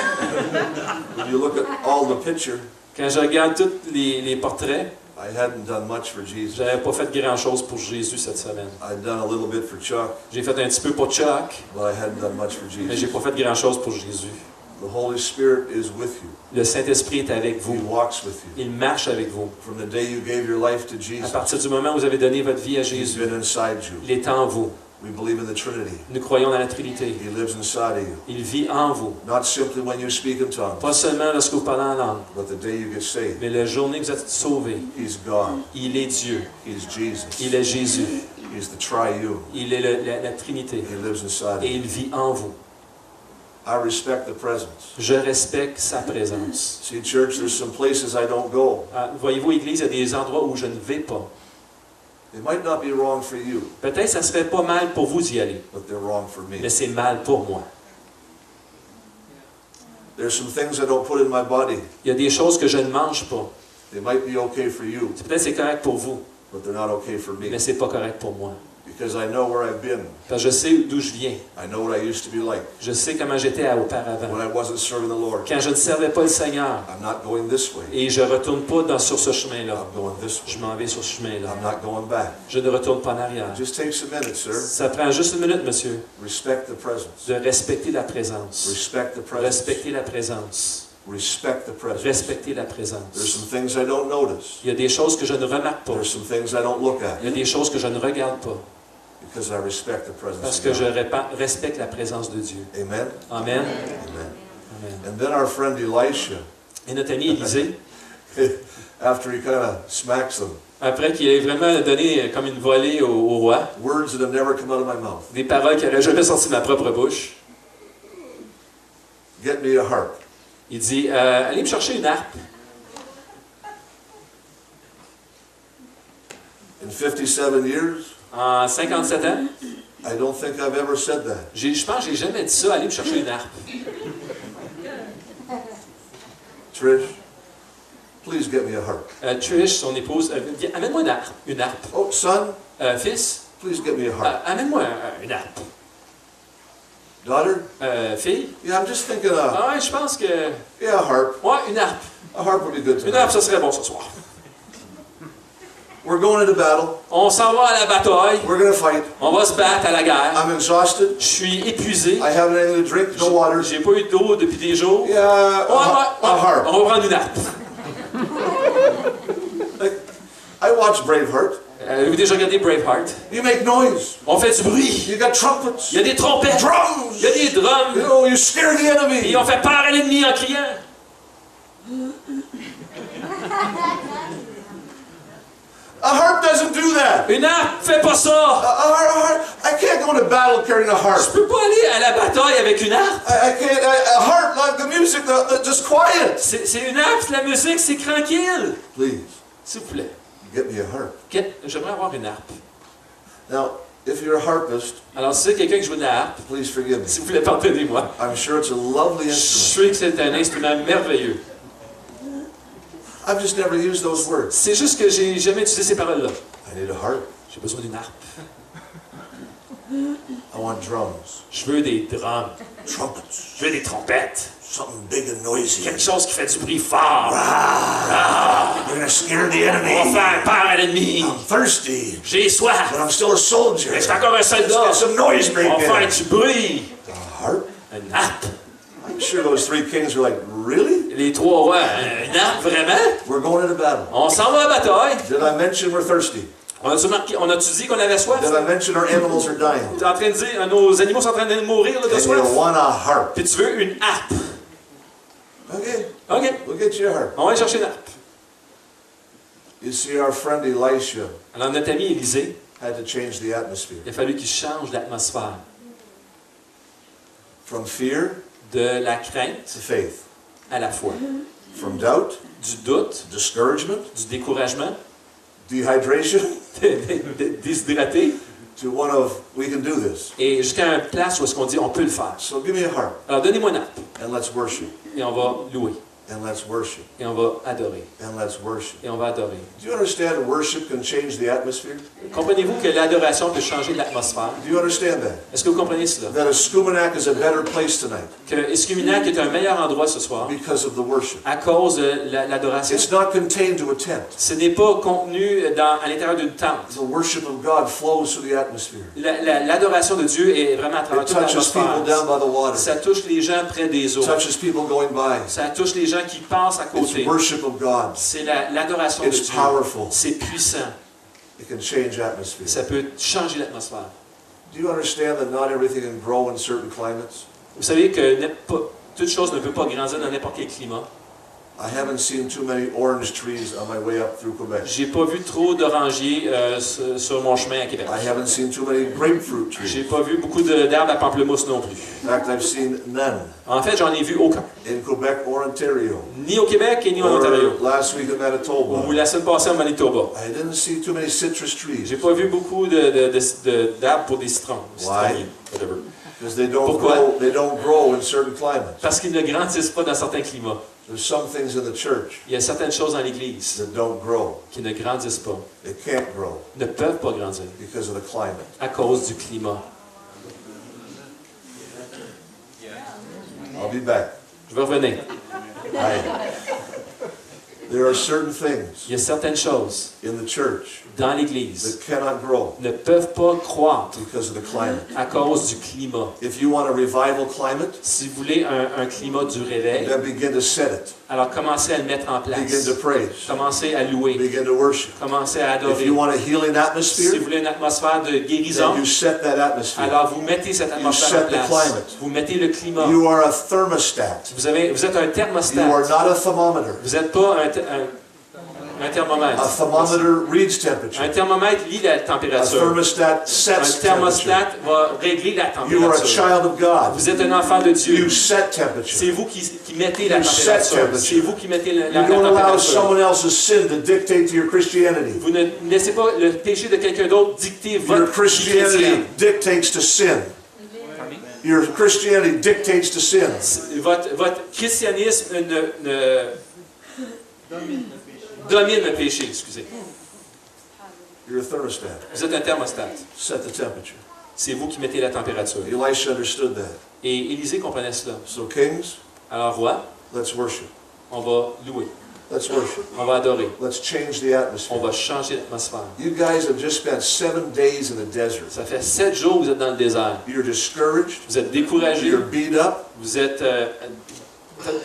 When you look at all the picture, Quand je regarde tous les portraits, I hadn't done much for Jesus. j'avais pas fait grand-chose pour Jésus cette semaine. I'd done a little bit for Chuck, J'ai fait un petit peu pour Chuck, but I hadn't done much for mais j'ai Jesus. pas fait grand-chose pour Jésus. The Holy Spirit is with you. Le Saint-Esprit est avec He vous. walks with you. Il marche avec vous. From the day you gave your life to À Jesus, partir du moment où vous avez donné votre vie à He's Jésus, been inside you. il est en vous. We believe in the Trinity. Nous croyons dans la Trinité. He lives inside of you. Il vit en vous. Not simply when you speak in tongues, Pas seulement lorsque vous parlez en langue, but the day you get saved. mais la journée que vous êtes sauvés, He's God. il est Dieu. He's Jesus. Il est Jésus. He's the triune. Il est la Trinité. He lives inside of Et you. il vit en vous. I respect the presence. Je respecte sa présence. See, church, there's some places I don't go. Voyez-vous, Église, il y a des endroits où je ne vais pas. They might not be wrong for you, Peut-être que ça serait pas mal pour vous d'y aller, but they're wrong for me. mais c'est mal pour moi. There's some things I don't put in my body. Il y a des choses que je ne mange pas. They might be okay for you, Peut-être que c'est correct pour vous, but they're not okay for me. mais c'est pas correct pour moi. Because I know where I've been. Parce que je sais d'où je viens. I know what I used to be like Je sais comment j'étais auparavant. when I wasn't serving the Lord. Quand je ne servais pas le Seigneur, I'm not going this way. et je ne retourne pas sur ce chemin-là. I'm going this way. Je m'en vais sur ce chemin-là. I'm not going back. Je ne retourne pas en arrière. It just takes a minute, sir. Ça prend juste une minute, monsieur, Respect the presence. de respecter la présence. Respect the presence. Respecter la présence. Respect the presence. Respecter la There's présence. some things I don't notice. Il y a des choses que je ne remarque pas. There's some things I don't look at Il y a des choses que je ne regarde pas. because I respect the presence Parce of que je God. respecte la présence de Dieu. Amen? Amen. Amen. Amen. And then our friend Elisha, Et notre ami Élisée, after he kind of smacks them, après qu'il ait vraiment donné comme une volée au roi, words that have never come out of my mouth. des paroles qui n'auraient jamais sorti de ma propre bouche, Get me a harp. il dit, allez me chercher une harpe. In 57 years, En 57 ans, I don't think I've ever said that. je pense que j'ai jamais dit ça, allez me chercher une harpe. Trish, please get me a harp. Trish, son épouse, amène-moi une harpe. Oh, son, Fils, please get me a harp. amène-moi une harpe. Daughter, Fille, yeah, I'm just thinking, ouais, je pense que... yeah, a harp. Ouais, une harpe. A harp would be good Une harpe, tonight. ça serait bon ce soir. We're going into battle. On s'en va à la bataille. We're going to fight. On va se battre à la guerre. I'm exhausted. Je suis épuisé. I haven't anything to drink, no water. J'ai pas eu d'eau depuis des jours. Yeah, a harp. On va prendre une harpe. Like, I watched Braveheart. Avez-vous déjà regardé Braveheart? You make noise. On fait du bruit. You got trumpets. Il y a des trompettes. Drums. Il y a des You drums. know, you scare the Et enemy. on fait peur à l'ennemi en criant. A harp doesn't do that. Une harpe fait pas ça. I can't go into battle carrying a Je harp. peux pas aller à la bataille avec une harpe. I can't. A harp, like the music, just quiet. C'est une harpe, la musique, c'est tranquille. Please, S'il vous plaît. get me a harp. J'aimerais avoir une harpe. Now, if you're a harpist, Alors, si c'est quelqu'un qui joue de la harpe, please forgive me. s'il vous plaît, pardonnez-moi. I'm sure it's a lovely Je instrument. sais que c'est un instrument merveilleux. I've just never used those words. C'est juste que j'ai jamais utilisé ces paroles-là. I need a harp. J'ai besoin d'une harpe. I want drums, Je veux des drums. trumpets, Je veux des trompettes. something big and noisy. Quelque chose qui fait du bruit fort. You're gonna scare the On va enemy. faire peur à l'ennemi. I'm thirsty, J'ai soif. but I'm still a soldier. Mais je suis encore un Let's soldat. get some noise On va faire making. du bruit. A harp? Une harpe. I'm sure those three kings were like, really? Les trois rois, une harpe, vraiment? We're going into battle. On s'en va à la bataille. Did I mention we're thirsty? On a-tu dit qu'on avait soif? Did I mention our animals are dying? Tu es en train de dire, nos animaux sont en train de mourir là, de And soif? you want a harp? Puis tu veux une harpe. Okay, OK, we'll get you a harp. on va aller chercher une harpe. You see, our friend Elisha Alors notre ami Élisée, had to change the atmosphere il a fallu qu'il change l'atmosphère. from fear De la crainte to faith, à la foi. from doubt, Du doute, discouragement, du découragement, dehydration, déshydraté, to one of, we can do this. et jusqu'à une place où est-ce qu'on dit on peut le faire. So give me a harp, Alors donnez-moi une harpe, and let's worship, et on va louer, and let's worship, et on va adorer, and let's worship. et on va adorer. Do you understand worship can change the atmosphere? Comprenez-vous que l'adoration peut changer l'atmosphère? Do you understand that? Est-ce que vous comprenez cela? That Escuminac is a better place tonight Que Escuminac est un meilleur endroit ce soir because of the worship. à cause de l'adoration. It's not contained to a tent. Ce n'est pas contenu à l'intérieur d'une tente. The worship of God flows through the atmosphere. L'adoration de Dieu est vraiment à travers It toute touches people l'atmosphère. down by the water. Ça touche les gens près des eaux. It touches people going by. Ça touche les gens qui passent à It's côté. worship of God. C'est l'adoration de It's Dieu. powerful. C'est puissant. It can change atmosphere. Ça peut changer l'atmosphère. Do you understand that not everything can grow in certain climates? Vous savez que toute chose ne peut pas grandir dans n'importe quel climat. I haven't seen too many orange trees on my way up through Quebec. J'ai pas vu trop d'orangers sur mon chemin à Québec. I haven't seen too many grapefruit trees. J'ai pas vu beaucoup d'arbres à pamplemousse non plus. In fact, I've seen none En fait, j'en ai vu aucun. in Quebec or Ontario. Ni au Québec et ni en Or Ontario. last week in Manitoba. Ou la semaine passée en Manitoba. I didn't see too many citrus trees J'ai pas vu beaucoup d'arbres pour des citrons. Why? Whatever. because they don't Pourquoi? grow. They don't grow in certain climates. Parce qu'ils ne grandissent pas dans certains climats. There's some things in the church Il y a certaines choses dans l'Église that don't grow. qui ne grandissent pas, They can't grow ne peuvent pas grandir because of the climate. à cause du climat. I'll be back. Je vais revenir. There are certain things Il y a certaines choses in the church dans l'Église that cannot grow ne peuvent pas croître because of the climate. à cause du climat. If you want a revival climate, Si vous voulez un climat du réveil, then begin to set it. alors commencez à le mettre en Begin place. to praise. Commencez à louer. Begin to worship. Commencez à If adorer. you want a healing Si atmosphere, vous voulez une atmosphère de then guérison, you set that atmosphere. alors vous mettez cette atmosphère set en the place. climate. Vous mettez le climat. You are a thermostat. Vous êtes un You thermostat. are not a thermometer. Vous n'êtes pas un thermomètre. A thermometer reads temperature. Un thermomètre lit la A température. thermostat Un sets temperature. thermostat va régler la You are a température. child of God. Vous êtes un enfant de Dieu. You set temperature. C'est vous qui mettez la You set température. temperature. C'est vous qui mettez la You don't allow température. someone else's sin to dictate to your Christianity. Vous ne laissez pas le péché de quelqu'un d'autre dicter Your votre Christianity chrétien. dictates to sin. Your Christianity dictates to sin. Votre christianisme domine le péché, excusez. You're a thermostat. Vous êtes un thermostat. Set the temperature. C'est vous qui mettez la température. Elisha understood that. Et Élisée comprenait cela. So kings, Alors, roi, let's worship. on va louer, Let's worship. on va adorer, Let's change the on atmosphere. va changer l'atmosphère. You guys have just spent 7 days in the desert. Ça fait 7 jours que vous êtes dans le désert. You're discouraged. Vous êtes découragé, You're beat up. vous êtes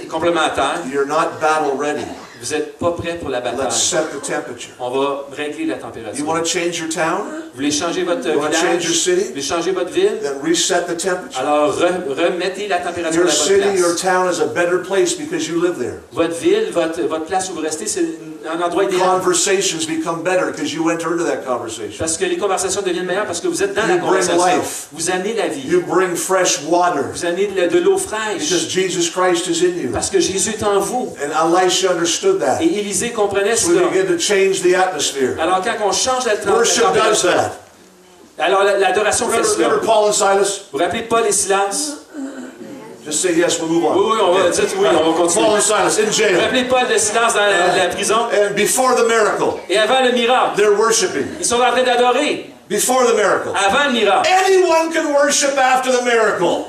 complètement à terre, You're not battle ready. vous n'êtes pas prêt pour la Let's bataille. set the temperature. On va régler la You température. want to change your town? Vous voulez changer votre You want to change your village? Vous city? voulez changer votre ville? Then reset the temperature. Alors remettez la température Your à votre city, your place. town is a better place because you live there. Votre ville, votre place où vous restez, c'est un endroit idéal. Conversations become better because you enter into that conversation. Parce que les conversations deviennent meilleures parce que vous êtes dans You la bring conversation. life. Vous amenez la vie. You bring fresh water Vous amenez de l'eau fraîche. because Jesus Christ is in you. Parce que Jésus est en vous. And Elisha understood that. Et Élisée comprenait So we cela. begin to change the atmosphere. Alors quand on change la Worship does température, that. alors l'adoration fait cela. Remember Paul and Silas? Vous vous rappelez Paul et Silas? Just say yes, we'll move on. Oui, on va dire oui, on va continuer. Paul and Silas in Vous vous jail. rappelez Paul et Silas dans la prison? And before the miracle, Et avant le miracle, they're worshiping. ils sont en train d'adorer. Before the miracle. Avant le miracle. Anyone can worship after the miracle.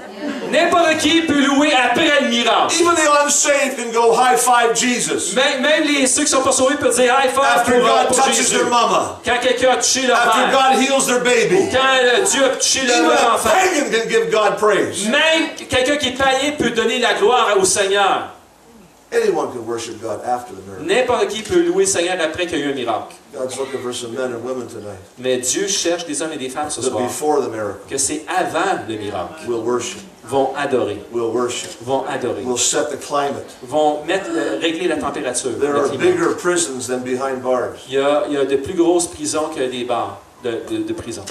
N'importe qui peut louer après le miracle. Even the unsaved can go high five Jesus. Même ceux qui ne sont pas sauvés peuvent dire high five After God pour touches Jésus. their mama. Quand quelqu'un a touché leur After mère. God heals their baby. Quand Dieu a touché Even leur a enfant. pagan can give God praise. Même quelqu'un qui est païen peut donner la gloire au Seigneur. Anyone can worship God after the miracle. N'importe qui peut louer le Seigneur après qu'il y a eu un miracle. God's looking for some men and women tonight. Mais Dieu cherche des hommes et des femmes ce That soir. before the miracle, Que c'est avant le miracle. we'll worship. Vont adorer. We'll worship. Vont adorer. We'll set the climate. Vont régler la température. There le are climat. bigger prisons than behind bars. Il y a de plus grosses prisons que des bars de prison.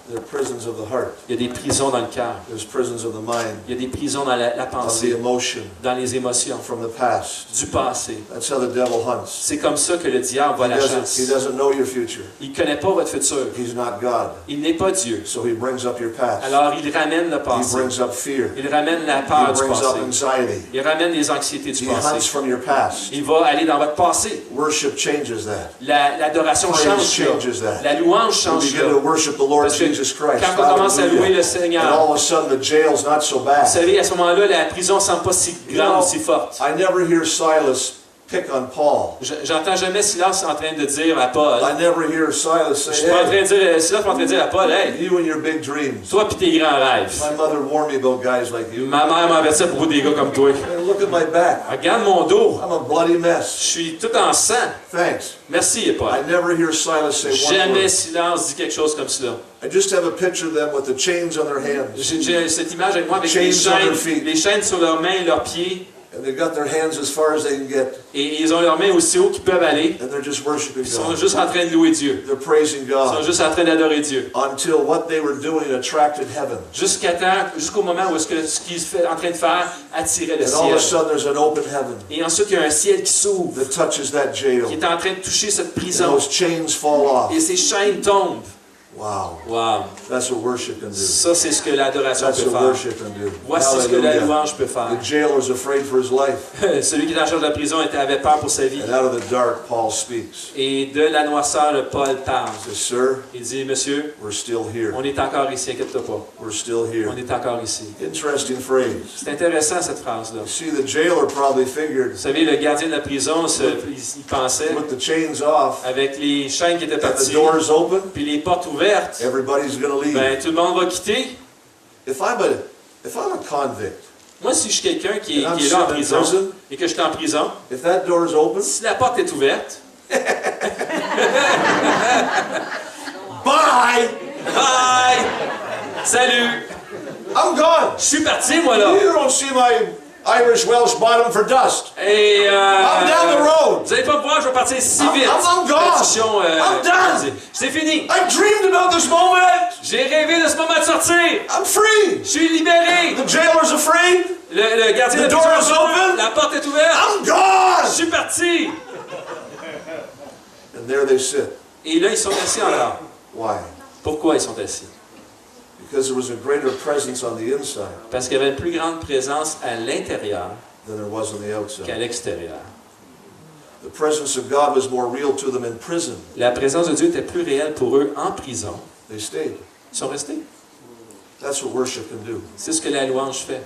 There are prisons of the heart. Il y a des prisons dans le cœur. There's prisons of the mind, Il y a des prisons dans la of the pensée, emotion, dans les émotions, from the past. du passé. That's how the devil hunts. C'est comme ça que le diable va à la He chasse. doesn't know your future. Il ne connaît pas votre futur. He's not God. Il n'est pas Dieu. So he brings up your past. Alors il ramène le He passé. brings up fear. Il ramène la He peur du brings up passé. anxiety. Il ramène les anxiétés du He hunts passé. from your past. Il va aller dans votre passé. Worship changes that. L'adoration Praise change changes là. that. La louange We change begin to là. worship the Lord Parce que Jesus Christ. quand on commence à louer le Hallelujah. Seigneur, And all of a sudden the jail's not so bad. vous savez, à ce moment-là, la prison ne semble pas si grande ou si forte. I never hear Silas pick on Paul. J'entends jamais Silas en train de dire à Paul. I never hear Silas Je say, suis pas en train hey, de dire, Silas est en train de dire à Paul, hey, you and your big dreams. toi pis tes grands rêves. My mother warned me about guys like you. Ma mère m'a averti à propos des gars comme toi. Hey, look at my back. Regarde mon dos. I'm a bloody Je mess. suis tout en sang. Thanks. Merci, Paul. I never hear Silas say one Jamais word. Silas dit quelque chose comme cela. I just have a picture of them with the chains on their hands. J'ai cette image avec moi avec Chains on their feet. les chaînes sur leurs mains et leurs pieds. And they've got their hands as far as they can get. Et ils ont leurs mains aussi haut qu'ils peuvent aller. And they're just worshiping Ils sont God. juste en train de louer Dieu. They're praising Ils sont God. juste en train d'adorer Dieu. Until what they were doing attracted heaven. Jusqu'au moment où ce qu'il est en train de faire attirait le And all of a ciel. sudden there's an open heaven Et ensuite, il y a un ciel qui s'ouvre, that touches that jail. qui est en train de toucher cette And prison. those chains fall off. Et ces chaînes tombent. Wow. Wow! That's what worship can do. Ça, c'est ce que l'adoration That's peut what faire. worship can do. Voici ce que la Hallelujah. louange peut faire. The jailer's afraid for his life. Celui qui est en charge de la prison avait peur pour sa vie. And out of the dark, Paul speaks. Et de la noirceur, le Paul parle. He says, Sir, Il dit, monsieur, we're still here. on est encore ici, inquiète-toi pas. We're still here. On est encore ici. Interesting phrase. C'est intéressant cette phrase-là. You see, the jailer probably figured, Vous savez, le gardien de la prison, il pensait, with the chains off avec les chaînes qui étaient and the parties, doors open, puis les portes ouvertes, everybody's going to leave. ben tout le monde va quitter. If I'm a convict, Moi, si je suis quelqu'un qui And I'm est là en sitting in prison, prison. et que je suis en prison, if that door is open, si la porte est ouverte, bye! bye! Salut! I'm gone. Je suis parti, moi, là. You don't see my Irish Welsh bottom for dust. Et I'm down the road. vous allez pas me voir, je vais partir si vite. I'm gone. Partition, I'm done. c'est fini. I dreamed about this moment. J'ai rêvé de ce moment de sortir. I'm free. Je suis libéré. The jailer's afraid. Le gardien The de door prison, is open. la porte est ouverte. I'm Je gone. suis parti. And there they sit. Et là, ils sont assis encore. Why? Pourquoi ils sont assis? Because there was a greater presence on the inside Parce qu'il y avait une plus grande présence à l'intérieur than there was on the qu'à outside. l'extérieur. The presence of God was more real to them in prison. La présence de Dieu était plus réelle pour eux en prison. They stayed. Ils sont restés. That's what worship can do. C'est ce que la louange fait.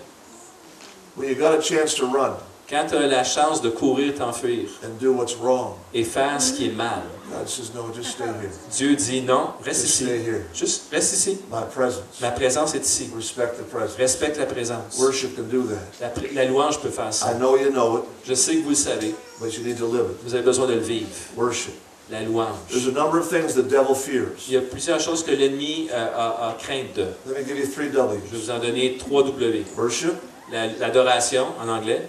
When you got a chance to run Quand tu as la chance de courir, t'enfuir and do what's wrong, et faire ce qui est mal, God says, no, just stay here. Dieu dit non, reste Just ici. stay here. Juste reste ici. My presence. Ma présence est ici. Respect the presence. Respecte la présence. Worship can do that. La louange peut faire ça. I know you know it, Je sais que vous le savez. but you need to live it. Vous avez besoin de le vivre. Worship. La louange. There's a number of things the devil fears. Il y a plusieurs choses que l'ennemi a crainte de. Let me give you 3 Je vais W's. vous en donner 3 W. Worship, L'adoration en anglais,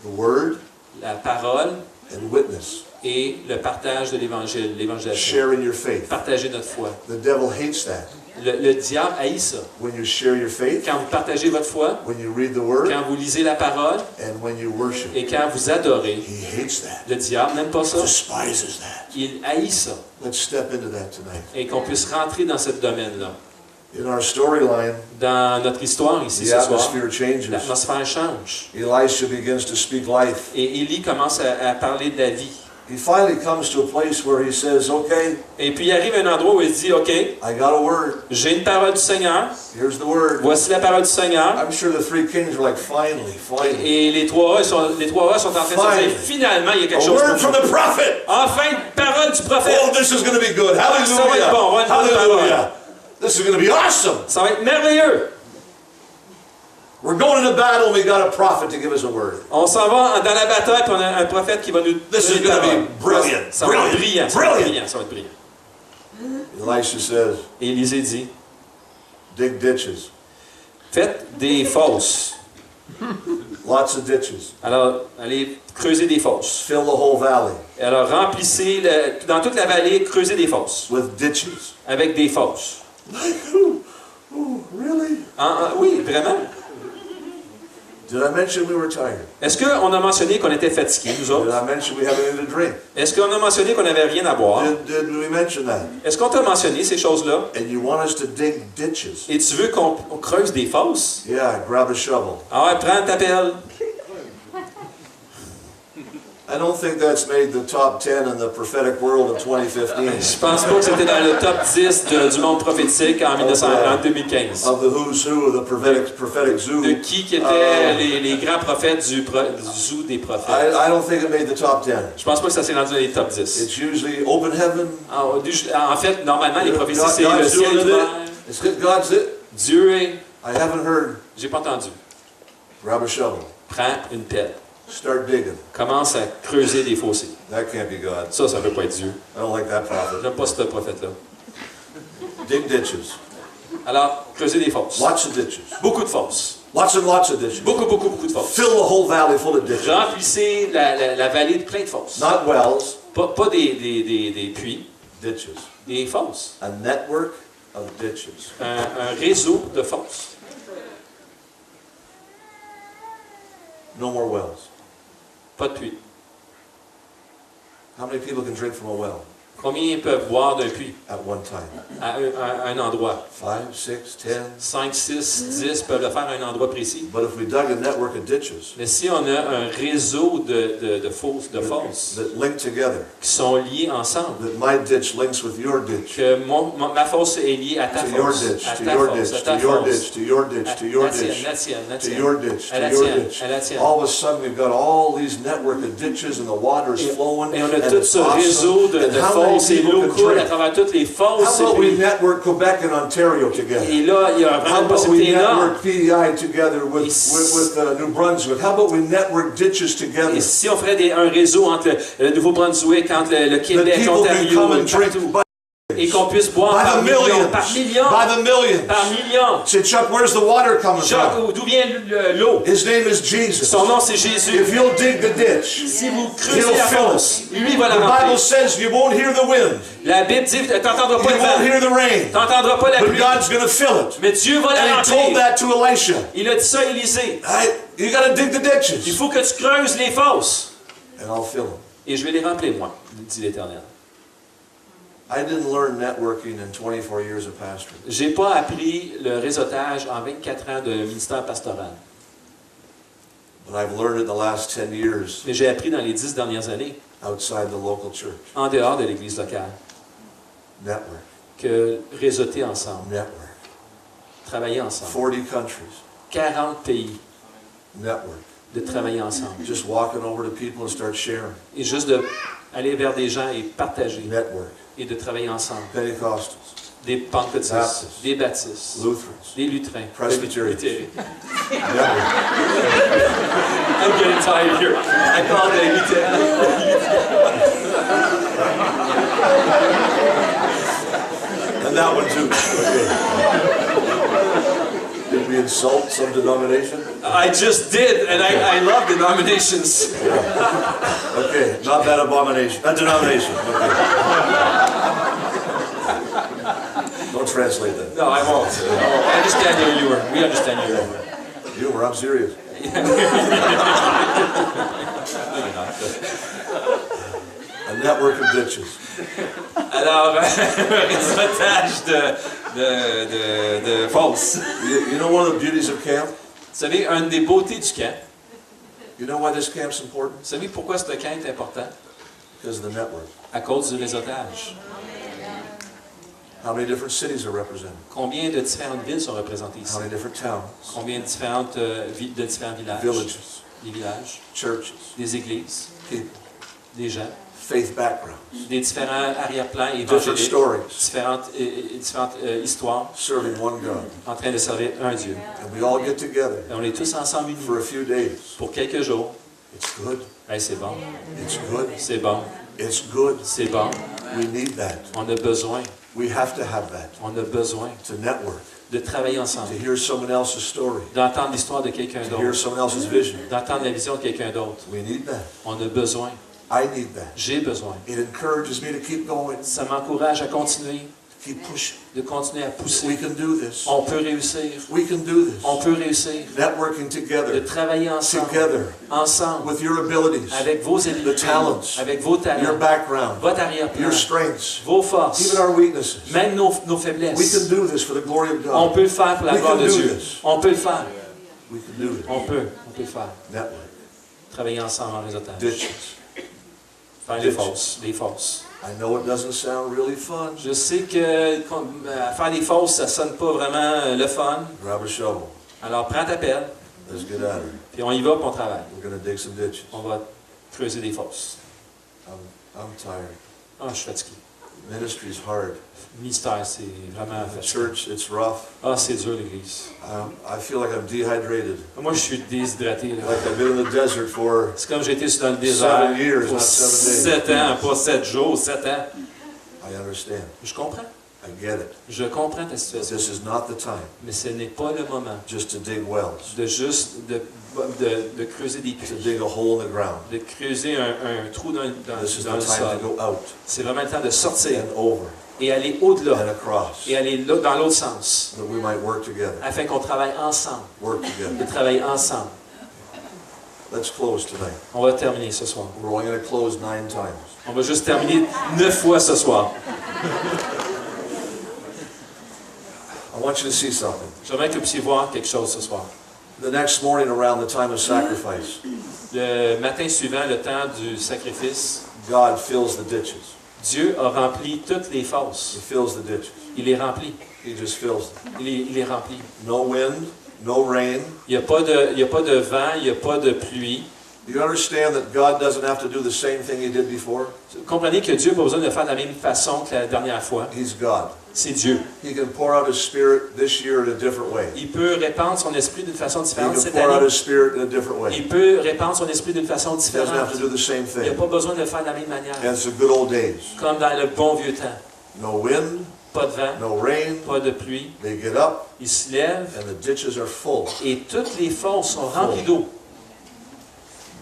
the word, la parole and witness. et le partage de l'Évangile, l'évangélisation. sharing your faith. Partager notre foi. The devil hates that. Le diable haït ça. When you share your faith, Quand vous partagez votre foi, when you read the word, quand vous lisez la parole and when you worship, et quand vous adorez, he hates that. le diable n'aime pas ça. Despises that. Il haït ça. Let's step into that tonight. Et qu'on puisse rentrer dans ce domaine-là. In our storyline, Dans notre histoire ici the ce soir, atmosphere changes. l'atmosphère change. Elisha begins to speak life. Et Élie commence à parler de la vie. He finally comes to a place where he says, okay, Et puis il arrive à un endroit où il dit, OK, I got a word. j'ai une parole du Seigneur. Here's the word. Voici la parole du Seigneur. I'm sure the three kings were like, finally. Et les trois rois sont en train de se dire, finalement, il y a quelque A chose word pour from nous. the prophet. Enfin, une parole du prophète. Oh, this is going to be good. Ça va être Hallelujah. bon, on va être bonne Hallelujah. This is going to be awesome. Ça va être merveilleux. We're going into battle and we got a prophet to give us a word. On s'en va dans la bataille, puis on a un prophète qui va nous This is donner going une to parole. be brilliant. Ça va être brillant, ça va être Brilliant. brillant, ça va être brillant. Elisha says, Et Élisée dit, dig ditches. faites des fosses. Lots of ditches. Alors, allez creuser des fosses. Fill the whole valley Alors, remplissez, dans toute la vallée, creusez des fosses. with ditches. Avec des fosses. Oh, really? Oui, vraiment. Did I mention we were tired? Est-ce qu'on a mentionné qu'on était fatigués, nous Did autres? I mention we have anything to drink? Est-ce qu'on a mentionné qu'on n'avait rien à boire? Did we mention that? Est-ce qu'on t'a mentionné ces choses-là? And you want us to dig ditches? Et tu veux qu'on creuse des fosses? Yeah, grab a shovel. Ah ouais, prends ta pelle. I don't think that's made the top 10 in the prophetic world of 2015. Je pense pas que c'était dans le top 10 du monde prophétique en 2015. Of the who's who of the prophetic zoo. De qui étaient les grands prophètes du zoo des prophètes. I don't think it made the top 10. Je pense pas que ça s'est rendu dans les top 10. It's usually open heaven. En fait, normalement, les prophéties, c'est le God's ciel doing ouvert. it. It's God's it. Dieu est... I haven't heard. J'ai pas entendu. Grab a shovel. Prends une pelle. Start digging. Commence à creuser des fossés. That can't be God. Ça peut pas être Dieu. I don't like that prophet. J'aime pas ce prophète-là. Dig ditches. Alors, creuser des fosses. Lots of ditches. Beaucoup de fosses. Lots and lots of ditches. Beaucoup de fosses. Fill the whole valley full of ditches. Remplissez la vallée de plein de fosses. Not wells. Pas des puits, Ditches. des fosses. A network of ditches. Un réseau de fosses. No more wells. Pas de puits. How many people can drink from a well Combien peuvent boire d'un puits at one time? à un endroit? 5, 6, 10. 5, 6, 10 peuvent le faire à un endroit précis. But if we dug a network of ditches Mais si on a un réseau de fosses that link together, qui sont liés ensemble, that my ditch links with your ditch, que ma fosse est liée à ta to your fosse, ditch, à to ta your fosse, ditch, à ta to your fosse, ditch, to your ditch, to your la tienne, ditch, la tienne, la to tienne, your ditch, à la to your tienne, ditch. à la tienne. All of a sudden we've got all these network of ditches and the water is flowing Et on a and tout it's ce awesome. réseau de And how many fosses et people l'eau can coule à drink? travers toutes les How fosses. about we network Quebec and Ontario together? Et là, il y a How vraiment une about we possibilité énorme. network PEI together with New Brunswick? How about we network ditches together? Et si on ferait un réseau entre le Nouveau-Brunswick, entre le That Québec, people can l'Ontario, come and drink partout, by et qu'on puisse boire the par millions, millions. par millions, By the millions. par millions. Say, Chuck, where's the water coming Jacques, from? d'où vient l'eau? His name is Jesus. Son nom, c'est Jésus. If you'll dig the ditch, Si vous creusez He'll la fill fosse, lui va la the Bible remplir. says you won't hear the wind, La Bible dit, t'entendras you pas le won't vent, hear the rain, t'entendras pas la but pluie, God's going to fill it. mais Dieu va la And he told remplir. that to Elisha. Il a dit ça à Élisée. You got to dig the Il ditches, faut que tu creuses les fosses. and I'll fill them. Et je vais les remplir, moi, dit l'Éternel. I didn't learn networking in 24 years of pastoring. J'ai pas appris le réseautage en 24 ans de ministère pastoral. But I've learned it the last 10 years Mais j'ai appris dans les 10 dernières années, outside the local church. en dehors de l'Église locale, Network, que réseauter ensemble, network. travailler ensemble. 40 countries, 40 pays network. de travailler ensemble. Just walking over to people and start sharing. Et juste d'aller vers des gens et partager Network. et de travailler ensemble. Pentecostals, Des pentecôtistes, Baptistes. des baptistes, Lutherans, des lutherains, Presbyterians. des- network. I'm getting tired here. I call it des lutherains. And that one too. Okay. Did we insult some denomination? I just did, and I love denominations. Okay, not that abomination. That denomination. Okay. Don't translate that. No, I won't. I understand your humor. We understand your humor. Humor, I'm serious. A network of ditches. Alors, réseautage de fosses. You know one of the beauties of camp? Vous savez, une des beautés du camp, You know why this camp's important? vous savez pourquoi ce camp est important? Because of the network. À cause du réseautage. How many different cities are represented? Combien de différentes villes sont représentées How ici? many different towns? Combien de différents villages? Villages, Des villages, churches, des églises, people, des gens, faith backgrounds, des différents arrière-plans different évangéliques, stories, différentes histoires serving one God. en train de servir un Dieu. And we all get together Et on est tous ensemble unis for a few days. pour quelques jours. It's good. Hey, c'est bon, It's good. c'est bon, It's good. c'est bon. We need that. On a besoin, We have to have that on a besoin to network, de travailler to ensemble, hear someone else's story, d'entendre l'histoire de quelqu'un to hear d'autre, someone else's vision. d'entendre la vision de quelqu'un d'autre. We need that. On a besoin, I need that. j'ai besoin. It encourages me to keep going, Ça m'encourage à continuer, keep pushing. de continuer à We pousser. can do this. On peut réussir, We can do this. on peut réussir. Networking De together, travailler ensemble, together, ensemble, with your abilities, avec vos the habiletés, talents, avec vos your talents, background, votre arrière-plan, your strengths, vos forces, even our weaknesses. même nos We can faiblesses. do this for the glory of On God. peut le faire pour la We gloire can de do Dieu. this. On peut le faire. We can do it. On peut le faire. Network. Travailler ensemble en réseautage. Ditches. Faire les fosses, les fosses. I know it doesn't sound really fun. Je sais que faire des fosses, ça sonne pas vraiment le fun. Grab a shovel. Alors prends ta pelle, Let's get at it. puis on y va, puis on travaille. We're going to dig some ditches. On va creuser des fosses. I'm tired. Ah, je suis fatigué. Ministry's hard. Le ministère, c'est vraiment The fatigant. church, it's rough. Ah, c'est dur, l'Église. I feel like I'm dehydrated. Moi, je suis déshydraté. Là. Like I've been in the desert for C'est comme j'ai été dans le désert 7 years, pour not 7 days. 7 ans, pas 7 jours, 7 ans. I understand. Je comprends. I get it. Je comprends ta But situation. this is not the time Mais ce n'est pas le moment just to dig wells, de juste de creuser des to puits, dig a hole in the ground. de creuser un trou dans This is le the time sol. to go out C'est vraiment le temps de sortir and over et aller and au-delà across, et aller dans l'autre sens that we might work together. afin qu'on travaille ensemble, Work together. de travailler ensemble. Let's close tonight. On va terminer ce soir. We're only going to close 9 times. On va juste terminer 9 fois ce soir. I want you to see something. J'aimerais que vous puissiez voir quelque chose ce soir. The next morning around the time of sacrifice, Le matin suivant, le temps du sacrifice, God fills the ditches. Dieu a rempli toutes les fosses. He fills the ditches. Il les remplit. He just fills them. Il les remplit. No wind, no rain. Il n'y a pas de vent, il n'y a pas de pluie. Do you understand that God doesn't have to do the same thing He did before? Vous comprenez que Dieu n'a pas besoin de faire de la même façon que la dernière fois. He's God. C'est Dieu. He can pour out His Spirit this year in a different way. Il peut répandre son esprit d'une façon He différente can cette pour out année. His Spirit in a different way. Il peut répandre son esprit d'une façon He doesn't have différente. to do the same Il n'a thing. pas besoin de le faire de la même manière. And it's the good old days. Comme dans le bon vieux temps. No wind, Pas de vent, no rain. pas de pluie. They get up Il se lève and the ditches are full. et toutes les fosses sont remplies d'eau.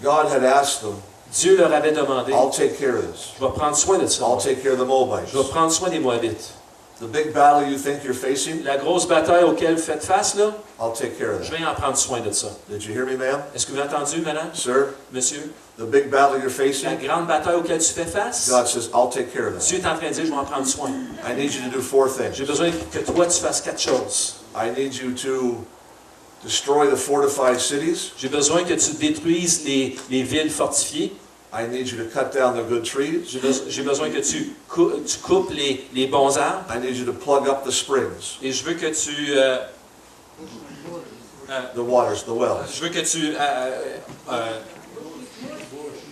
God had asked them, Dieu leur avait demandé, I'll take care of this. je vais prendre soin de ça. I'll take care of the Moabites. Je vais prendre soin des Moabites. The big battle you think you're facing, La grosse bataille auquel vous faites face, là, I'll take care of je that. vais en prendre soin de ça. Did you hear me, ma'am? Est-ce que vous avez entendu, madame, Sir, monsieur? the big battle you're La facing, grande bataille auquel tu fais face, God says, I'll take care of that. Dieu est en train de dire, je vais en prendre soin. I need you to do 4 J'ai things. besoin que toi, tu fasses 4 choses. I need you to destroy the fortified cities. J'ai besoin que tu détruises les villes fortifiées. I need you to cut down the good trees. J'ai besoin que tu coupes les bons arbres. I need you to plug up the springs, Et je veux que tu... the waters, the wells. je veux que tu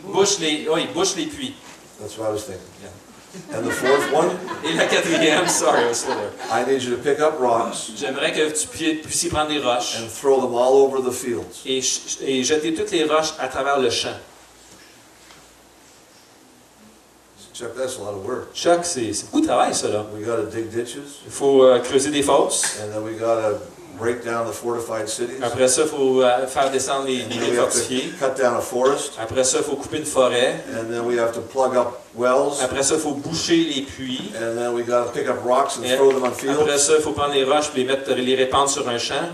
bouches les puits. That's what I was thinking. And the 4th one, Et la 4e, sorry, I was still there. I need you to pick up rocks J'aimerais que tu puisses prendre des roches and throw them all over the fields. et jeter toutes les roches à travers le champ. Chuck, that's a lot of work. Chuck, c'est beaucoup de travail, ça, là. We got to dig ditches, Il faut creuser des fosses, and then we got to break down the fortified cities. Après ça, il faut faire descendre les And then villes we have fortifiées. to cut down a forest. Après ça, il faut couper une forêt. And then we have to plug up wells. Après ça, il faut boucher les puits. And then we got to pick up rocks and Et throw them on après fields. ça, il faut prendre les roches et les répandre sur un champ.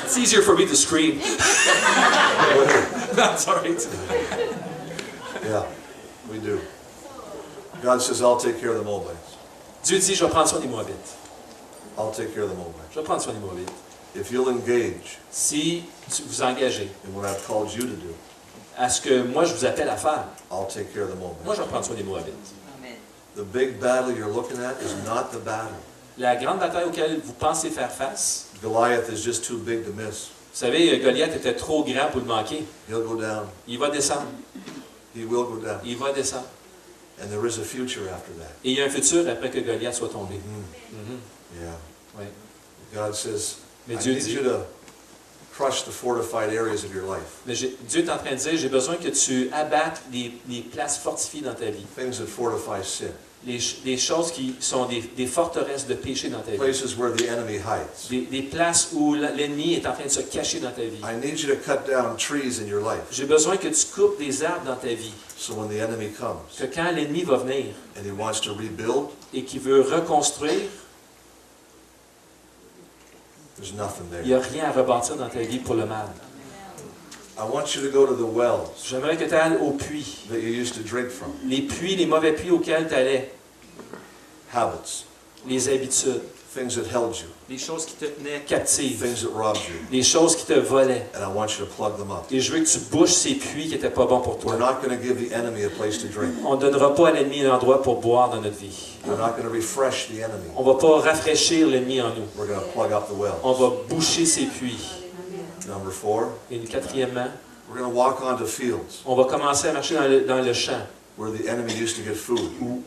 It's easier for me to scream. That's all right. Yeah, we do. God says, I'll take care of the Moabites. Dieu dit, je vais prendre soin des Moabites. I'll take care of the Moabites. Je vais prendre soin des Moabites. If you'll engage Si tu vous engagez in what I've called you to do, à ce que moi je vous appelle à faire, I'll take care of the moi Moabites. je vais prendre soin des Moabites. The big battle you're looking at is not the battle. La grande bataille auquel vous pensez faire face, Goliath is just too big to miss. vous savez, Goliath était trop grand pour le manquer. He'll go down. Il va descendre. He will go down. Il va descendre. And there is a future after that. Et il y a un futur après que Goliath soit tombé. Yeah. Oui. God says, I Mais Dieu need dit, you to crush the fortified areas of your life. mais Dieu est en train de dire, j'ai besoin que tu abattes les places fortifiées dans ta vie. Things that fortify sin. Les choses qui sont des forteresses de péché dans ta vie. Places where the enemy hides. Des places où l'ennemi est en train de se cacher dans ta vie. I need you to cut down trees in your life J'ai besoin que tu coupes des arbres dans ta vie. so when the enemy comes Que quand l'ennemi va venir and he wants to rebuild, et qu'il veut reconstruire, there's nothing il n'y a there. rien à rebâtir dans ta vie pour le mal. I want you to go to the wells J'aimerais que tu ailles au puits. that you used to drink from. Les puits, les mauvais puits auxquels tu allais. Habits, Les habitudes. things that held you, Les choses qui te tenaient captive. things that robbed you, Les choses qui te volaient. and I want you to plug them up. Et je veux que tu bouches ces puits qui n'étaient pas bons pour toi. We're not going to give the enemy a place to drink. On ne donnera pas à l'ennemi un endroit pour boire dans notre vie. We're not going to refresh the enemy. On ne va pas rafraîchir l'ennemi en nous. We're going to plug up the On wells. va boucher ces puits. Number 4, Et quatrièmement, we're going to walk onto fields on va commencer à marcher dans le champ where the enemy used to get food,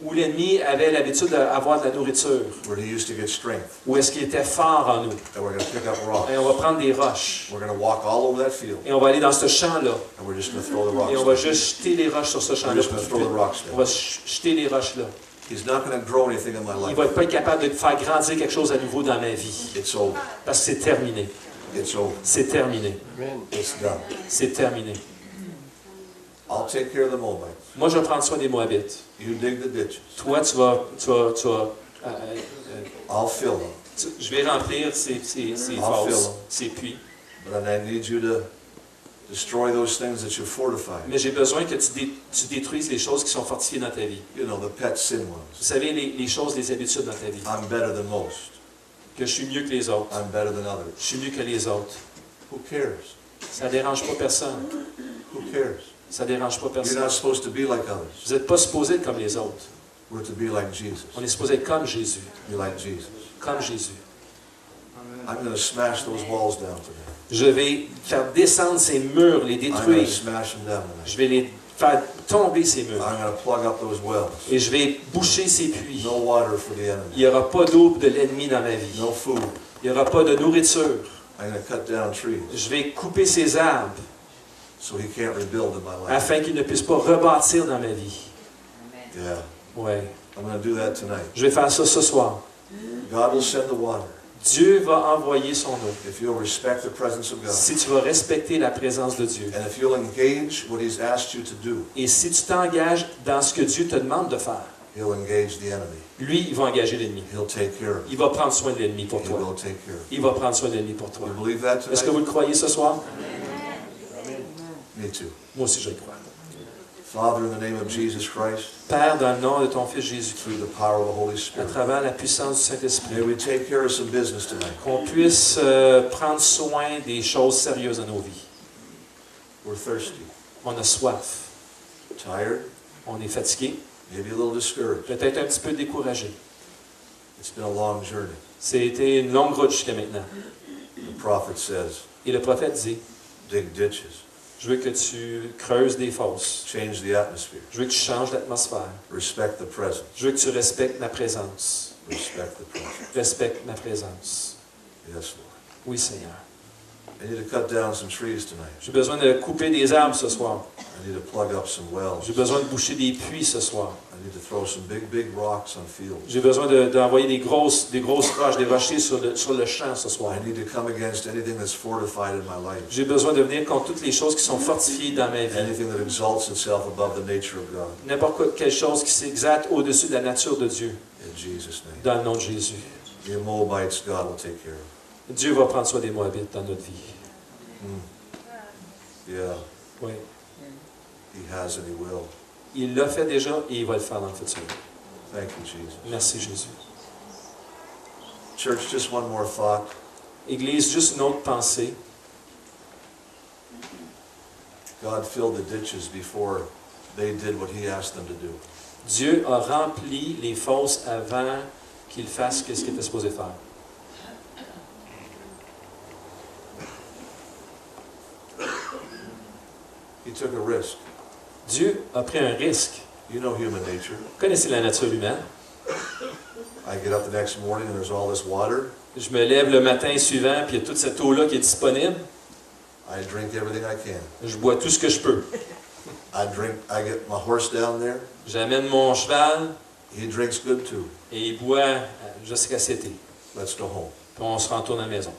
où l'ennemi avait l'habitude d'avoir de la nourriture, where he used to get strength, où est-ce qu'il était fort en nous. and we're going to pick up rocks. Et on va prendre des roches. We're going to walk all over that field, Et on va aller dans ce champ-là. and we're just going to throw the rocks Et on va down. juste jeter les roches sur ce We're champ-là. just going to throw the rocks On va down. jeter les roches là. He's not going to grow anything in my Il life. va pas être capable de faire grandir quelque chose à nouveau dans ma vie. It's over. Parce que c'est terminé. It's over. C'est terminé. It's done. C'est terminé. I'll take care of the Moabites. Moi, je vais prendre soin des Moabites. You dig the ditches. Toi, tu vas I'll fill them. je vais remplir ces fosses, ces puits. But I need you to destroy those things that you fortified. Mais j'ai besoin que tu détruises les choses qui sont fortifiées dans ta vie. You know, the pet sin Vous ones. savez, les choses, les habitudes dans ta vie. I'm better than most. Que je suis mieux que les autres. I'm better than others. Je suis mieux que les autres. Who cares? Ça ne dérange pas personne. Who cares? Ça ne dérange pas You're personne. not supposed to be like others. Vous n'êtes pas supposé être comme les autres. We're to be like Jesus. On est supposé être comme Jésus. Be like Jesus. Comme Jésus. I'm going to smash those walls down today. Je vais faire descendre ces murs, les I'm going to détruire. smash them down Je tonight. vais les faire tomber, ces murs. I'm going to plug up those wells. Et je vais boucher ces puits. No water for the Il enemy. n'y aura pas d'eau de l'ennemi dans ma vie. No food. Il n'y aura pas de nourriture. I'm going to cut down trees Je vais couper ces arbres so he can't rebuild in my life. afin qu'ils ne puissent pas rebâtir dans ma vie. Yeah. Ouais. I'm going to do that tonight. Je vais faire ça ce soir. God will send the water Dieu va envoyer son eau. if you'll respect the presence of God. Si tu vas respecter la présence de Dieu. And if you'll engage what he's asked you to do, Et si tu t'engages dans ce que Dieu te demande de faire, he'll engage the enemy. lui, il va engager l'ennemi. He'll take care of Il va prendre soin de l'ennemi pour it. He toi. will take care of Il va prendre soin de l'ennemi pour toi. it. You believe that Est-ce que vous tonight? le croyez ce soir? Me too. Moi aussi, je le crois. Father, in the name of Jesus Christ, Père, dans le nom de ton Fils Jésus-Christ, through the power of the Holy à Spirit, travers la puissance du Saint-Esprit, may we take care of some business tonight. qu'on puisse prendre soin des choses sérieuses dans nos vies. We're thirsty, On a soif, tired, on est fatigué, maybe a little discouraged. peut-être un petit peu découragé. It's been a long journey. C'était une longue route jusqu'à maintenant. The prophet says, Et le prophète dit, dig ditches, je veux que tu creuses des fosses. change the atmosphere, Je veux que tu changes l'atmosphère. respect the presence, Je veux que tu respectes ma présence. respect the presence. Respecte ma présence. Yes, Lord. Oui, Seigneur. I need to cut down some trees tonight. J'ai besoin de couper des arbres ce soir. I need to plug up some wells. J'ai besoin de boucher des puits ce soir. I need to throw some big rocks on fields. J'ai besoin d'envoyer des grosses roches, des rochers sur le champ ce soir. I need to come against anything that's fortified in my life. J'ai besoin de venir contre toutes les choses qui sont fortifiées dans ma vie. Anything that exalts itself above the nature of God. N'importe quelle chose qui s'exalte au-dessus de la nature de Dieu. In Jesus' name. Dans le nom de Jésus. The Moabites, God will take care of. Dieu va prendre soin des Moabites dans notre vie. Yeah, Oui. He has and He will. Il l'a fait déjà et il va le faire dans le futur. Thank you, Jesus. Merci Jésus. Church, just one more thought. Église, juste une autre pensée. God filled the ditches before they did what He asked them to do. Dieu a rempli les fosses avant qu'il fasse ce qu'il était supposé faire. He took a risk. Dieu a pris un risque. You know human nature. Vous connaissez la nature humaine. I get up the next morning and there's all this water. Je me lève le matin suivant, puis il y a toute cette eau-là qui est disponible. I drink everything I can. Je bois tout ce que je peux. I get my horse down there. J'amène mon cheval, He drinks good too. et il boit jusqu'à cet été. Let's go home. Puis on se retourne à la maison.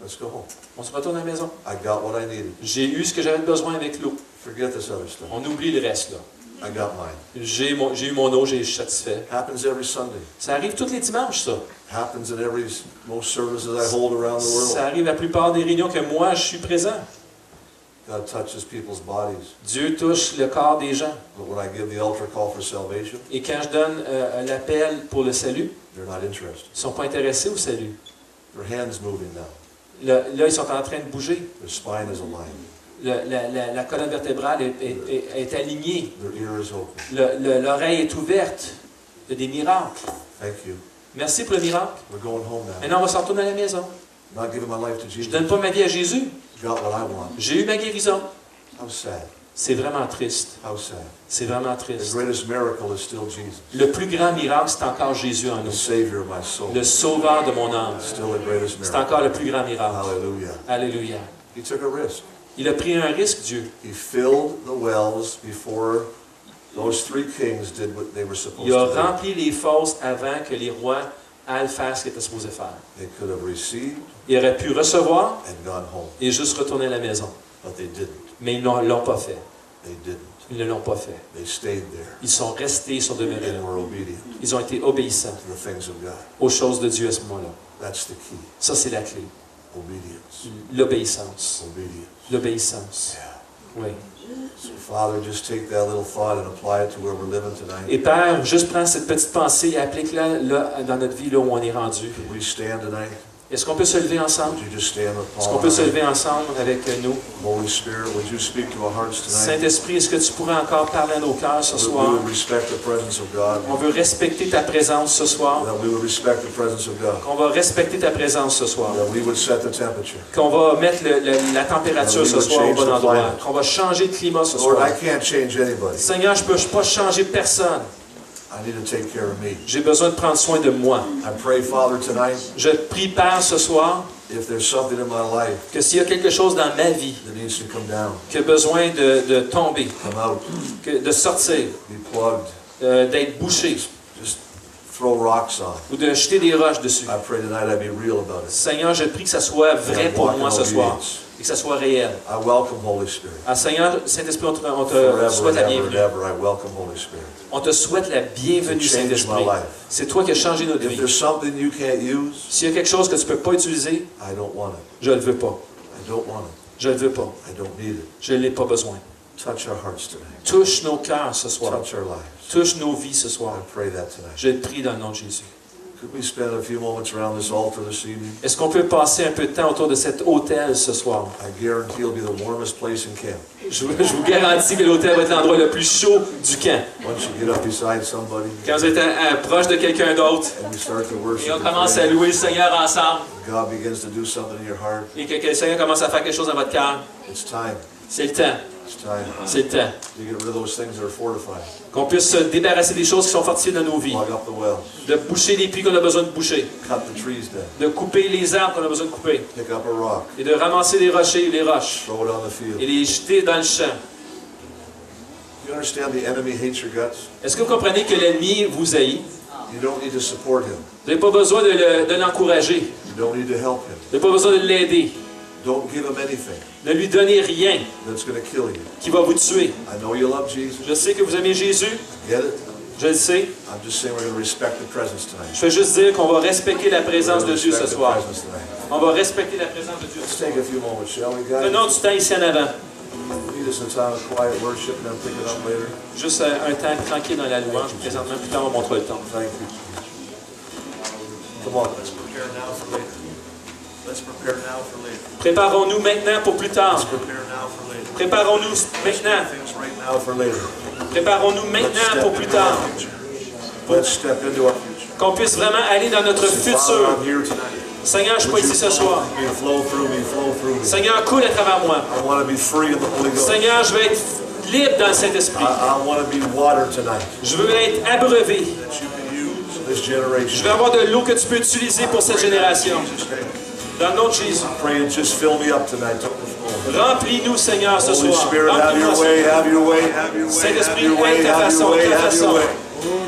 Let's go home. On se retourne à la maison. I got what I needed. J'ai eu ce que j'avais besoin avec l'eau. Forget this other stuff. On oublie le reste, là. I got mine. J'ai eu mon eau, j'ai satisfait. Happens every Sunday. Ça arrive tous les dimanches, ça. Happens in most services I hold around the world. Ça arrive à la plupart des réunions que moi, je suis présent. God touches people's bodies. Dieu touche le corps des gens. But when I give the altar call for salvation, Et quand je donne l'appel pour le salut, they're not interested. ils ne sont pas intéressés au salut. Their hand's moving now. Là, ils sont en train de bouger. Their spine is aligned. La colonne vertébrale est alignée. Their ear is open. L'oreille est ouverte. Il y a des miracles. Thank you. Merci pour le miracle. We're going home now. Maintenant, on va s'en retourner à la maison. Not giving my life to Je Jesus. ne donne pas ma vie à Jésus. Got what I want. J'ai eu ma guérison. How sad. C'est vraiment triste. How sad. C'est vraiment The triste. greatest miracle is still Jesus. Le plus grand miracle, c'est encore Jésus en The nous. Savior of my soul. Le sauveur de mon âme. Still the greatest C'est miracle. encore le plus grand miracle. Hallelujah. Alléluia. He took a risk. Il a pris un risque, Dieu. He filled the wells before those three kings did what they were supposed Il a to do. rempli les fosses avant que les rois aillent faire ce qu'ils étaient supposés faire. They could have received Il aurait pu recevoir and gone home, et juste retourner à la maison. but they didn't. Mais ils ne l'ont pas fait. They didn't. Ils ne l'ont pas fait. They stayed there Ils sont restés, ils sont demeurés là. and were obedient Ils ont été obéissants to the things of God. aux choses de Dieu à ce moment-là. That's the key. Ça, c'est la clé. Obedience. L'obéissance. Obedience. L'obéissance. Yeah. Oui. So Father, just take that little thought and apply it to where we're living tonight. Et Père, juste prends cette petite pensée et applique-la là, dans notre vie, là où on est rendu. Could we stand tonight? Est-ce qu'on peut se lever ensemble? Would you just stand with Est-ce Paul? qu'on peut se and I? lever ensemble avec nous? Holy Spirit, would you speak to our hearts tonight? Saint-Esprit, est-ce que tu pourrais encore parler à nos cœurs ce That soir? we would respect the presence of God. On veut respecter ta présence ce soir. That we would respect the presence of God. Qu'on va respecter ta présence ce soir. That we would set the temperature. Qu'on va mettre la température ce soir au bon endroit. Qu'on va changer de climat ce Lord, soir. I can't change anybody. Seigneur, je ne peux pas changer personne. I need to take care of me. J'ai besoin de prendre soin de moi. I pray, Father, tonight, Je prie, Père, ce soir, if there's something in my life que s'il y a quelque chose dans ma vie that needs to come down, qui a besoin de tomber, come out, de sortir, be plugged, d'être bouché just throw rocks on. ou de jeter des roches dessus. I pray tonight I be real about it. Seigneur, je prie que ça soit vrai pour moi ce soir et que ça soit réel. I welcome Holy Spirit. Ah, Seigneur, Saint-Esprit, on te Forever souhaite and la ever and bienvenue. ever, I welcome Holy Spirit. On te souhaite la bienvenue, To change Saint-Esprit. my life. C'est toi qui as changé notre If vie. there's something you can't use, S'il y a quelque chose que tu ne peux pas utiliser, I don't want it. je ne le veux pas. I don't want it. Je ne le veux pas. I don't need it. Je ne l'ai pas besoin. Touch our hearts tonight. Touche nos cœurs ce soir. Touch our lives. Touche nos vies ce soir. I pray that tonight. Je le prie dans le nom de Jésus. Could we spend a few moments around this altar this evening? Est-ce qu'on peut passer un peu de temps autour de cet hôtel ce soir? I guarantee it'll be the warmest place in camp. Je vous garantis que l'hôtel va être l'endroit le plus chaud du camp. Once you get up beside somebody Quand vous êtes proche de quelqu'un d'autre and we start to worship et on and commence à pray, louer le Seigneur ensemble God begins to do something in your heart, et que le Seigneur commence à faire quelque chose dans votre cœur, it's time. C'est le temps. It's time C'est le temps. to get rid of those things that are fortified. Qu'on puisse se débarrasser des choses qui sont fortifiées dans nos vies. Plug up the wells. De boucher les puits qu'on a besoin de boucher. Cut the trees down. De couper les arbres qu'on a besoin de couper. Pick up a rock. Et de ramasser les rochers et les roches. Throw it on the field. Et les jeter dans le champ. You understand the enemy hates your guts? Est-ce que vous comprenez que l'ennemi vous haït? You don't need to support him. Vous n'avez pas besoin de l'encourager. You don't need to help him. Vous n'avez pas besoin de l'aider. Don't give him anything Ne lui donnez rien that's going to kill you. qui va vous tuer. I know you love Jesus. Je sais que vous aimez Jésus. Get it? Je le sais. I'm just saying we're going to respect the presence tonight. Je veux juste dire qu'on va respecter la présence de Dieu ce Respect the soir. presence tonight. On va respecter la présence de Dieu. Let's take a few moments, shall we, guys? Prenons du temps ici en avant. Lead us in time of quiet worship, and then pick it up later. Juste un temps tranquille dans la louange. Présentement, plus tard, on montre le temps. Thank you. Come on, let's prepare now for later. Let's prepare now for later. Préparons-nous maintenant pour plus tard. Let's prepare now for later. Préparons-nous maintenant. Things right now for later. Préparons-nous Let's maintenant step pour plus into our tard. future. Let's step into our future. Qu'on puisse vraiment aller dans notre Father, futur. I'm here tonight. Seigneur, je suis pas ici ce soir. Flow through me, flow through me. Seigneur, coule à travers moi. I want to be free in the Holy Ghost. Seigneur, je veux être libre dans le Saint-Esprit. I want to be water tonight Je veux être abreuvé. that you can use in this Je generation. veux avoir de l'eau que tu peux utiliser pour cette génération. Jesus' name. Dans le nom de Jésus. Pray and just fill me up tonight to overflow. Remplis-nous, Seigneur, ce Holy soir. Spirit, have your Remplis-moi, way, Seigneur. have your way, have your way, have Saint-Esprit, your way, aie ta have façon, your way, ta have your façon. way.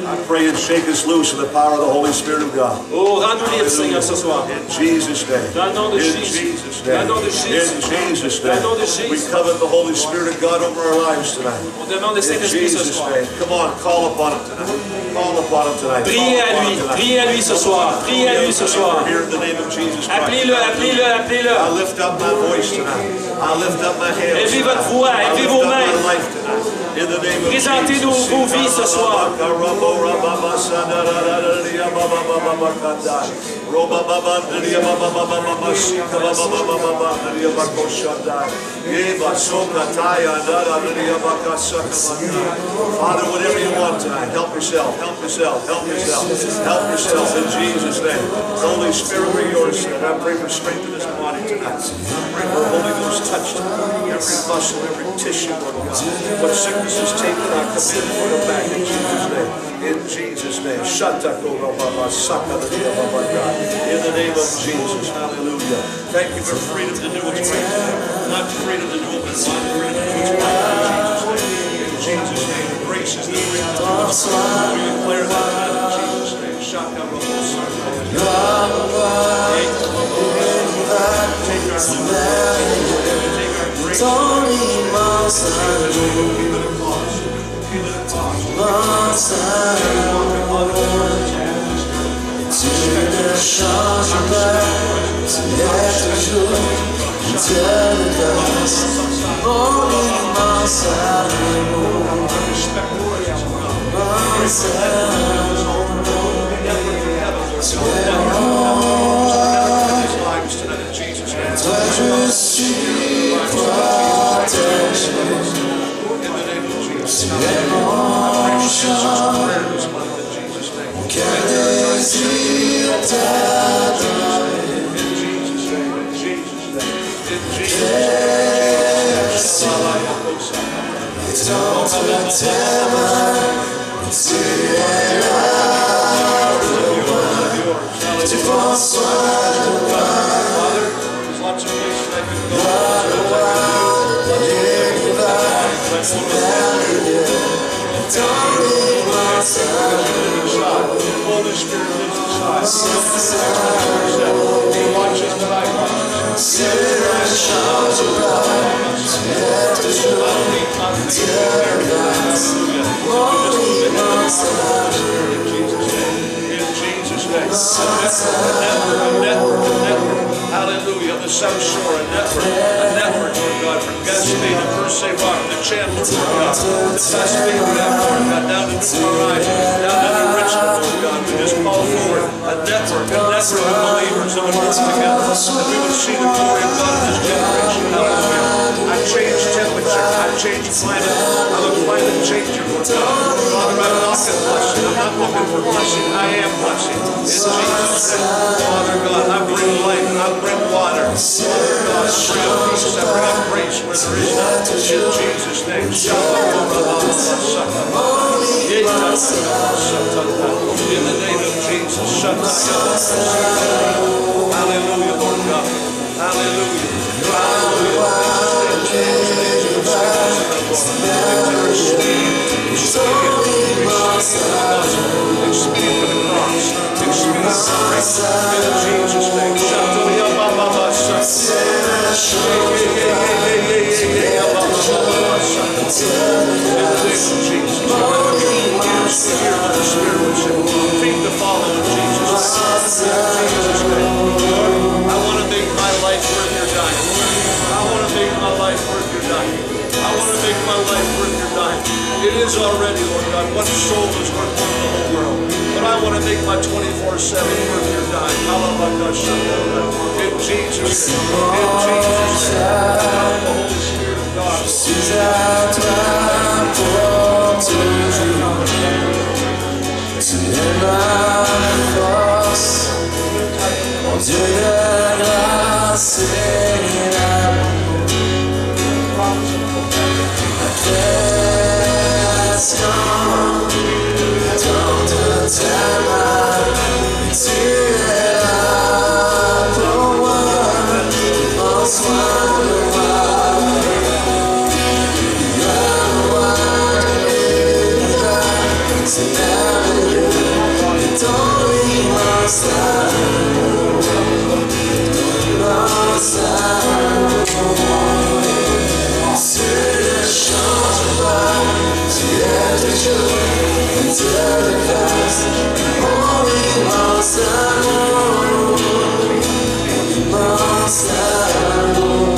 I pray and shake us loose in the power of the Holy Spirit of God. Oh, rends-nous libres, Seigneur, ce soir. In Jesus' name. Dans le nom de In Jésus. Jesus' Dans le name. nom de Jésus. In Jesus' Dans le nom de name. We Jésus. covet the Holy Spirit of God over our lives tonight. On demande le In Saint-Esprit ce Jesus' soir. name. Come on, call upon Him tonight. Call upon Him tonight. Priez à Call upon lui. Him tonight. Priez à lui ce soir. Priez à lui ce soir. Here in the name of Jesus Christ. Appelez-le, appelez-le, appelez-le. I lift up my voice tonight. I lift up my hands. Élevez votre tonight. voix, I élevez lift vos up my mains. life tonight. In the name of Présentez Jesus. vos vies ce soir. Father, whatever you want tonight, help yourself, help yourself, help yourself, help yourself in Jesus' name. Holy Spirit, we're yours. And I pray for strength in this body tonight. I pray for Holy Ghost touch tonight. Every muscle, every tissue, Lord God. What sickness is taken, I command it to go back in Jesus' name. In Jesus' name. In the name of Jesus. Hallelujah. Thank you for freedom to do what's right. Not freedom to do what we want, freedom to do what's right. In Jesus' name. The grace is the freedom to do what's right. We declare that tonight in Jesus' name. Take our lips. Take our grace. Give it a cause. Give it a cause. Holy Spirit lives inside. He watches what I Hallelujah. The South Shore, a network, Lord God, from Gaspé to Percé Rock, the Chandler, Lord God, the Gaspé, Lord God, down to New down to Richmond, Lord God. We just call forward a network of believers that would work together, that we would see the glory of God in this generation. Hallelujah. I change temperature. I change climate. I'm a climate changer, Lord God. Father, I'm not blessing. I'm not looking for blessing. I am blessing. In Jesus' name. Father God, I bring life. I bring water. Father God, I bring up peace. I bring up grace. Jesus' name. In the name of Jesus. Hallelujah, Lord God. Hallelujah. Expedient for the cross. Expedient for grace. In Jesus' name. Feed the follow in Jesus' name. Lord, I want to make my life worth your dying. I want to make my life worth your dying. I want to make my life worth your dying. It is already, Lord God. One soul is worth more than the whole world. But I want to make my 24/7 worth your dying. In Jesus' name. In Jesus' name. The Holy Spirit of God. Mon Dieu de grâce et d'amour, la création tente tellement, et tu es là pour moi, prends soin de moi. Le roi de l'univers, c'est merveilleux, et ton immense amour. Tu ne changes pas, tu es toujours un Dieu de grâce, mon immense amour, immense amour.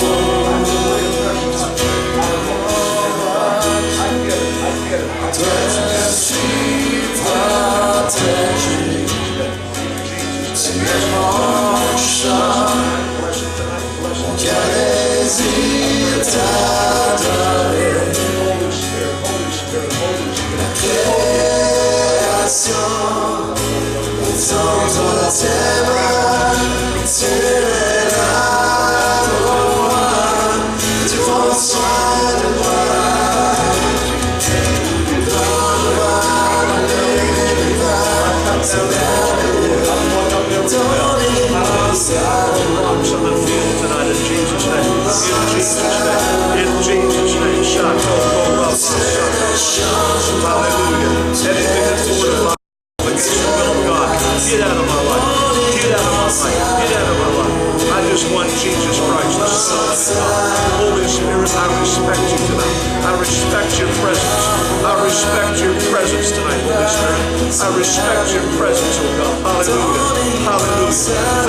Toi je suis protégé, tu es mon chant. Mon cœur désire t'adorer. La création tente tes bras. Tu es là pour moi. Tu prends soin de moi. Dans le roi de l'univers, c'est merveilleux. Ton immense amour. Tonight in Jesus' name. In Jesus' name. In Jesus' name. Shout. Hallelujah. Anything that's fortified against the will of God, get out of my life. Get out of my life. Get out of my life. I just want Jesus Christ, the Son of God. Holy Spirit, I respect you tonight. I respect your presence. I respect your presence tonight, Holy Spirit. I respect your presence, oh God. Hallelujah. Hallelujah.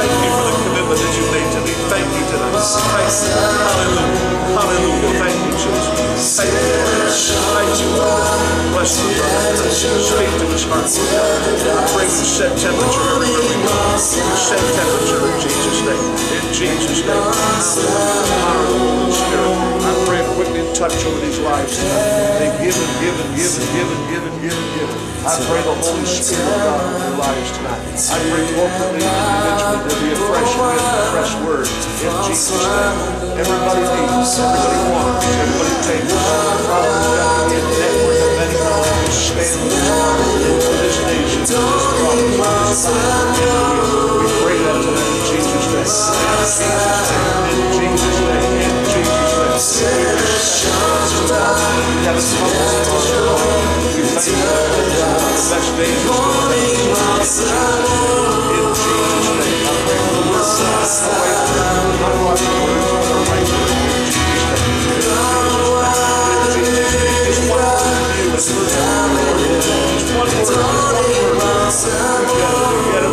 Thank you for the commitment that you made to me. Thank you tonight. Thank you. Hallelujah. Hallelujah. Thank you, Jesus. Thank you. Thank you, Lord. Bless the brother. Speak to his heart. I pray you set temperature everywhere we go. You set temperature in Jesus' name. In Jesus' name. Power of the Holy Spirit. I pray quickly touch over these lives tonight. They give and give and give and give and give and give and give. I pray the Holy Spirit of God over their lives tonight. I pray corporately and individually there'll be a fresh wind, a fresh word. In Jesus' name. Everybody needs, everybody wants, everybody takes. Father, there's got to be a network of many people who stand for this nation, for this province, for this time. We pray that tonight in Jesus' name. In Jesus' name. In Jesus' name. In Jesus' name. We have a promise on our life. We thank you for the best days of our lives. In Jesus' name. I pray for the word of God. I watch the words of our right word. In Jesus' name. Just one word from you. Just one word. Just one word. Get it.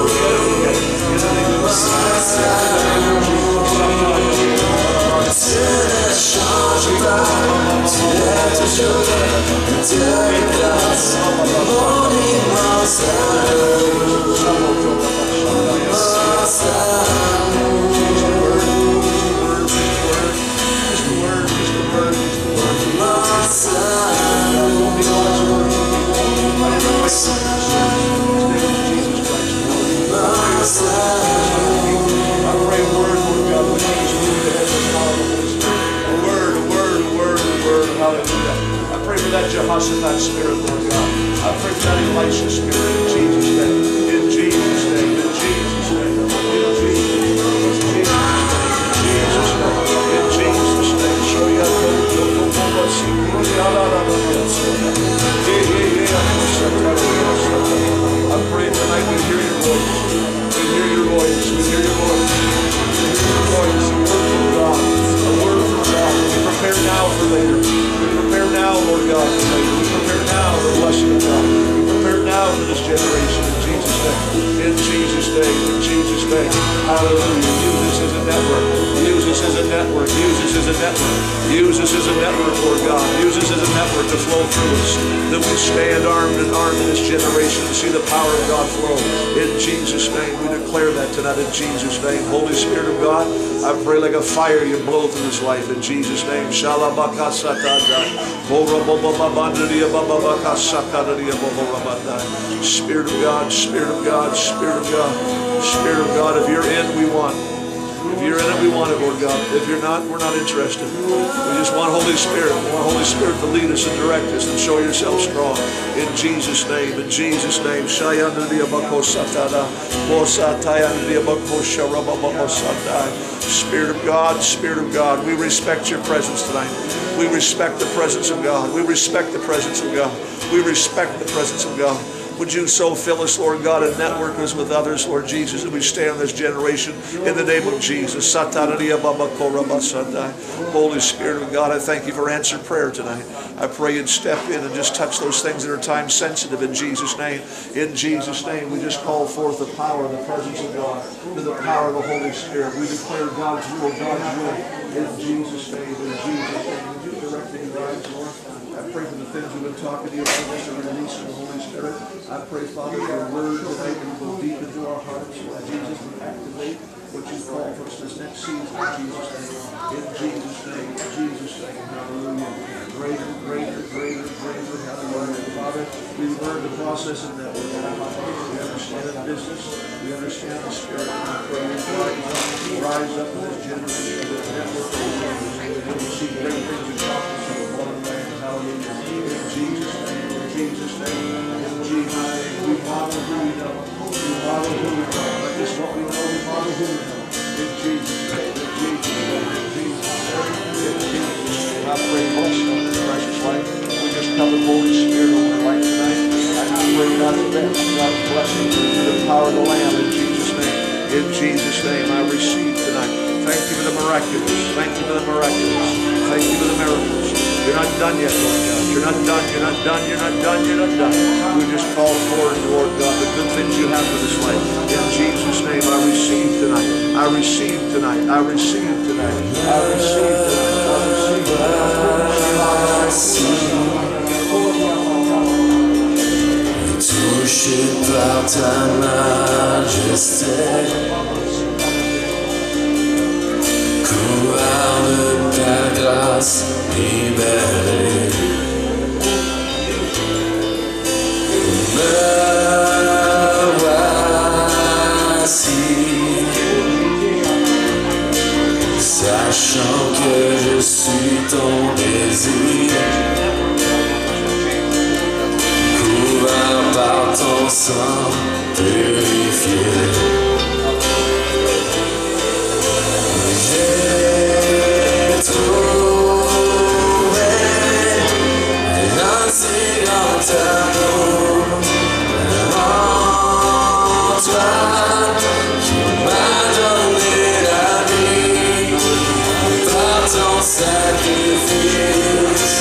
In the name of Tu ne changes pas, tu es toujours un Dieu de grâce, mon immense amour, immense amour. Immense I pray a word, Lord God, which is the power of the Holy Spirit. A word Jehoshaphat spirit, Lord God. I pray for that Elisha spirit in Jesus' name. In Jesus' name. In Jesus' name. In Jesus' name. In Jesus' name. Show you how I pray tonight we hear your voice. We hear your voice. We hear your voice. We hear your voice. A word from God. A word from God. We prepare now for later. We prepare now, Lord God, for later. We prepare now for the blessing of God. We prepare now for this generation. In Jesus' name. In Jesus' name. In Jesus' name. Hallelujah. Use this as a network. Use this as a network. Use this as a network. Use this as a network, Lord God. Use this as a network to flow through us. That we stand armed in this generation to see the power of God flow. In Jesus' name, we declare that tonight in Jesus' name. Holy Spirit of God, I pray like a fire you blow through this life in Jesus' name. Spirit of God, Spirit of God, Spirit of God, Spirit of God, if you're in, we want. If you're in it, we want it, Lord God. If you're not, we're not interested. We just want Holy Spirit. We want Holy Spirit to lead us and direct us and show yourself strong. In Jesus' name, in Jesus' name. Spirit of God, Spirit of God, we respect your presence tonight. We respect the presence of God. We respect the presence of God. We respect the presence of God. Would you so fill us, Lord God, and network us with others, Lord Jesus, as we stand in this generation in the name of Jesus. Holy Spirit of God, I thank you for answered prayer tonight. I pray you'd step in and just touch those things that are time sensitive in Jesus' name. In Jesus' name, we just call forth the power and the presence of God, to the power of the Holy Spirit. We declare God's will, God's will, in Jesus' name, in Jesus' name. Would you direct me, Lord? I pray for the things we've been talking to you about this and release of the Holy Spirit. I pray, Father, for your word tonight will go deep into our hearts, Lord Jesus, and activate what you call for us this next season in Jesus' name. In Jesus' name, in Jesus' name, hallelujah. Greater, greater, greater, greater, hallelujah. Father, we learn the process of that. We understand the business. We understand the Spirit. I pray you rise up in this generation of the network of the Lord. We will see great things accomplished in the blood of the Lamb. Hallelujah. In Jesus' name, in Jesus' name, in Jesus' name. We model who we know. We model who we know. Not just what we know, we model who we know. In Jesus' name, in Jesus' name, in Jesus' name, in Jesus' name. I pray blessing on this precious life. We just cover Holy Spirit on their life tonight. I pray God's best, God's blessing through the power of the Lamb in Jesus' name. In Jesus' name, I receive tonight. Thank you for the miraculous. Thank you for the miraculous. Thank you for the miracles. You're not done yet, Lord God. You're not done. You're not done. You're not done. You're not done. We just call forward, Lord God, the good things you have for this life. In Jesus' name, I receive tonight. I receive tonight. I receive tonight. I receive tonight. I receive tonight. Touché par ta majesté, couvert de ta grâce, libéré. Me voici, sachant que je suis ton désir, couvert par ton sang purifié. J'ai trouvé un si grand amour en toi qui m'a donné la vie par ton sacrifice.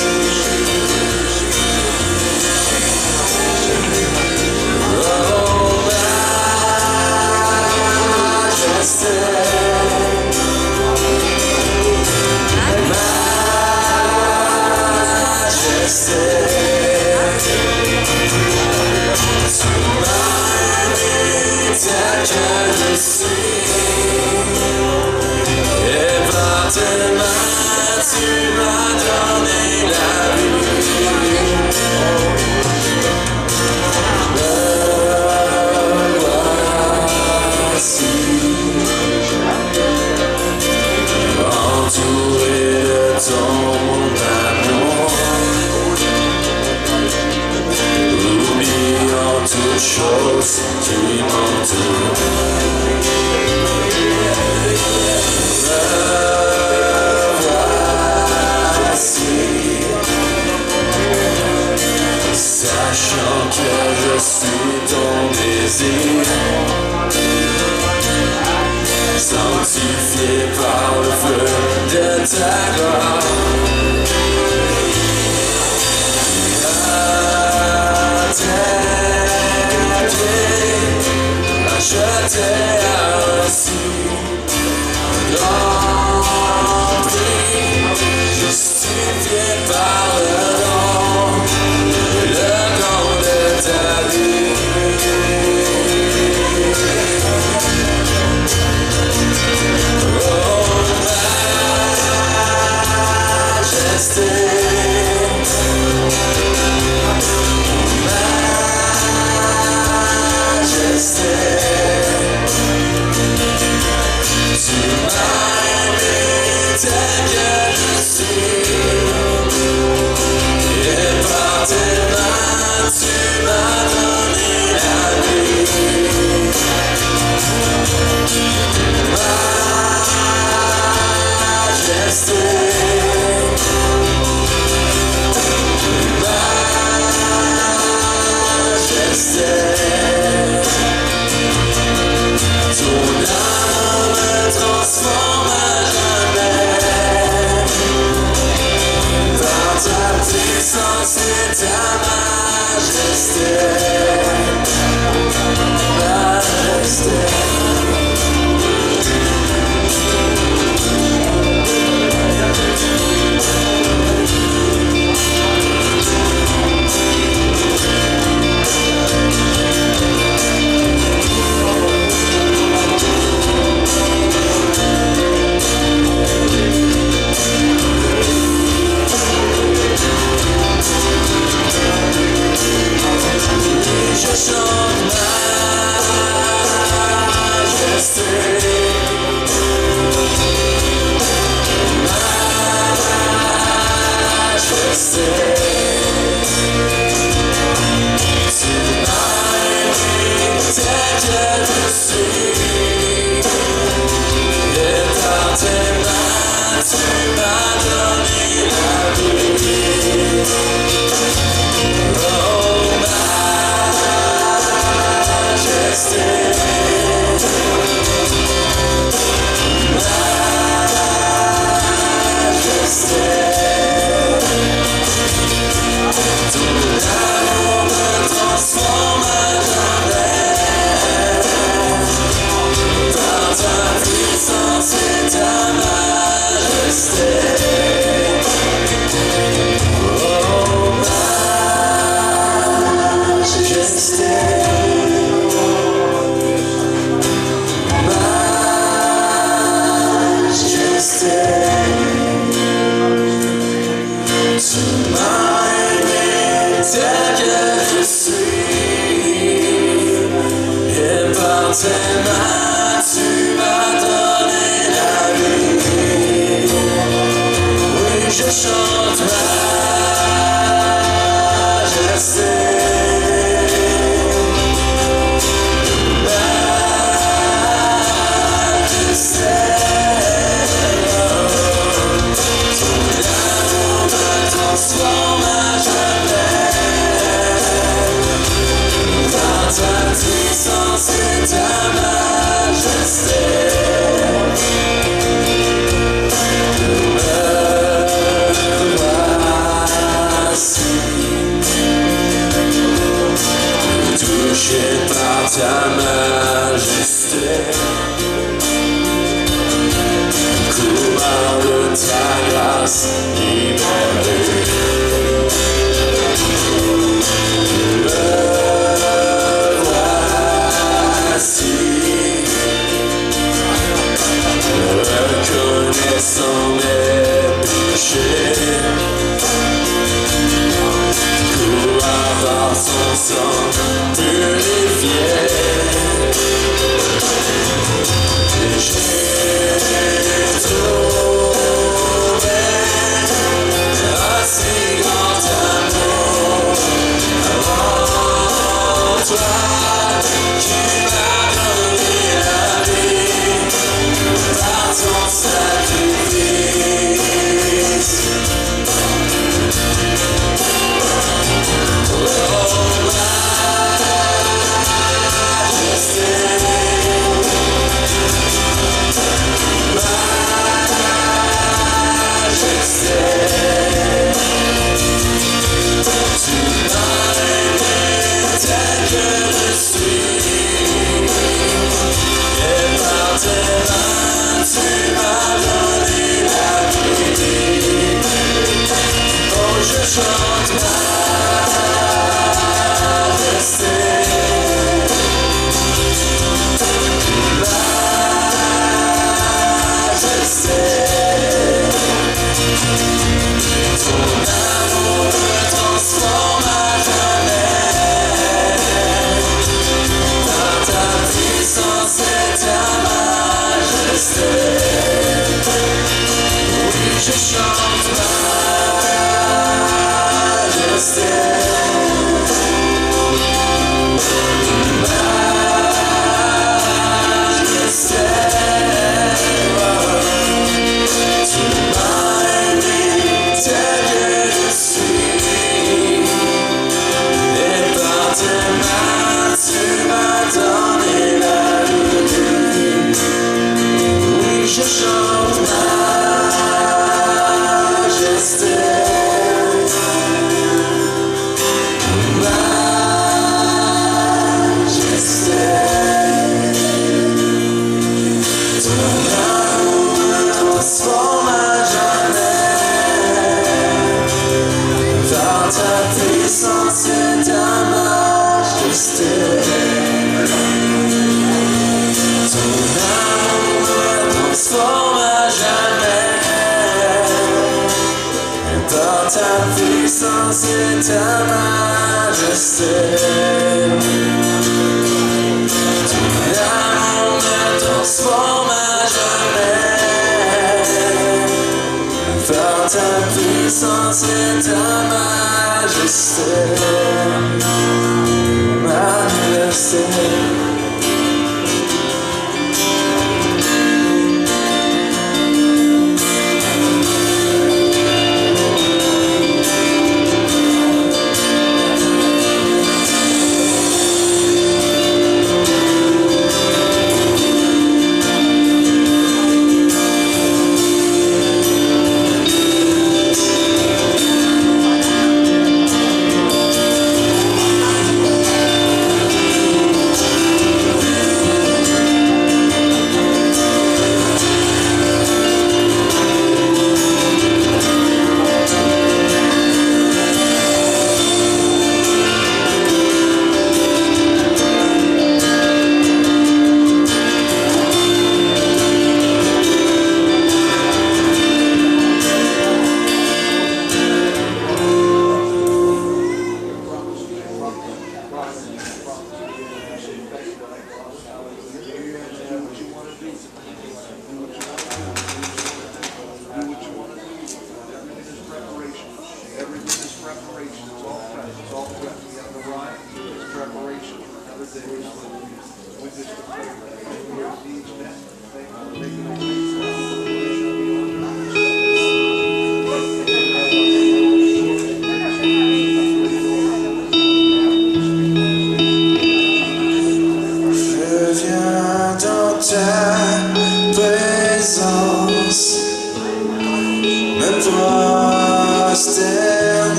Entouré de ton amour, de ta gloire. À tes pieds, je t'ai reçu. Grand prix, justifié par le nom de ta vie. Sacrifice. ta puissance et ta majesté manifestée.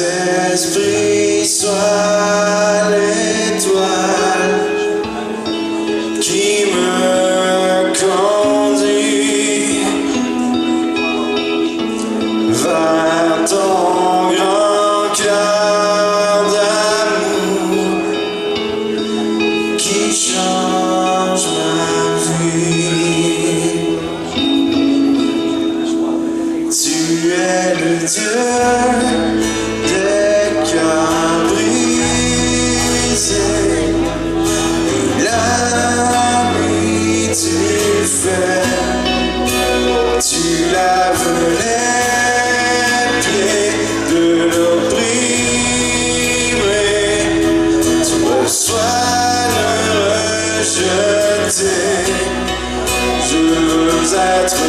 Saint-Esprit, sois l'étoile qui me conduit vers ton grand cœur d'amour qui change ma vie. Tu es le Dieu des cœurs brisés, et la nuit tu fais, tu laves les pieds de l'opprimé, tu reçois le rejeté. Je veux être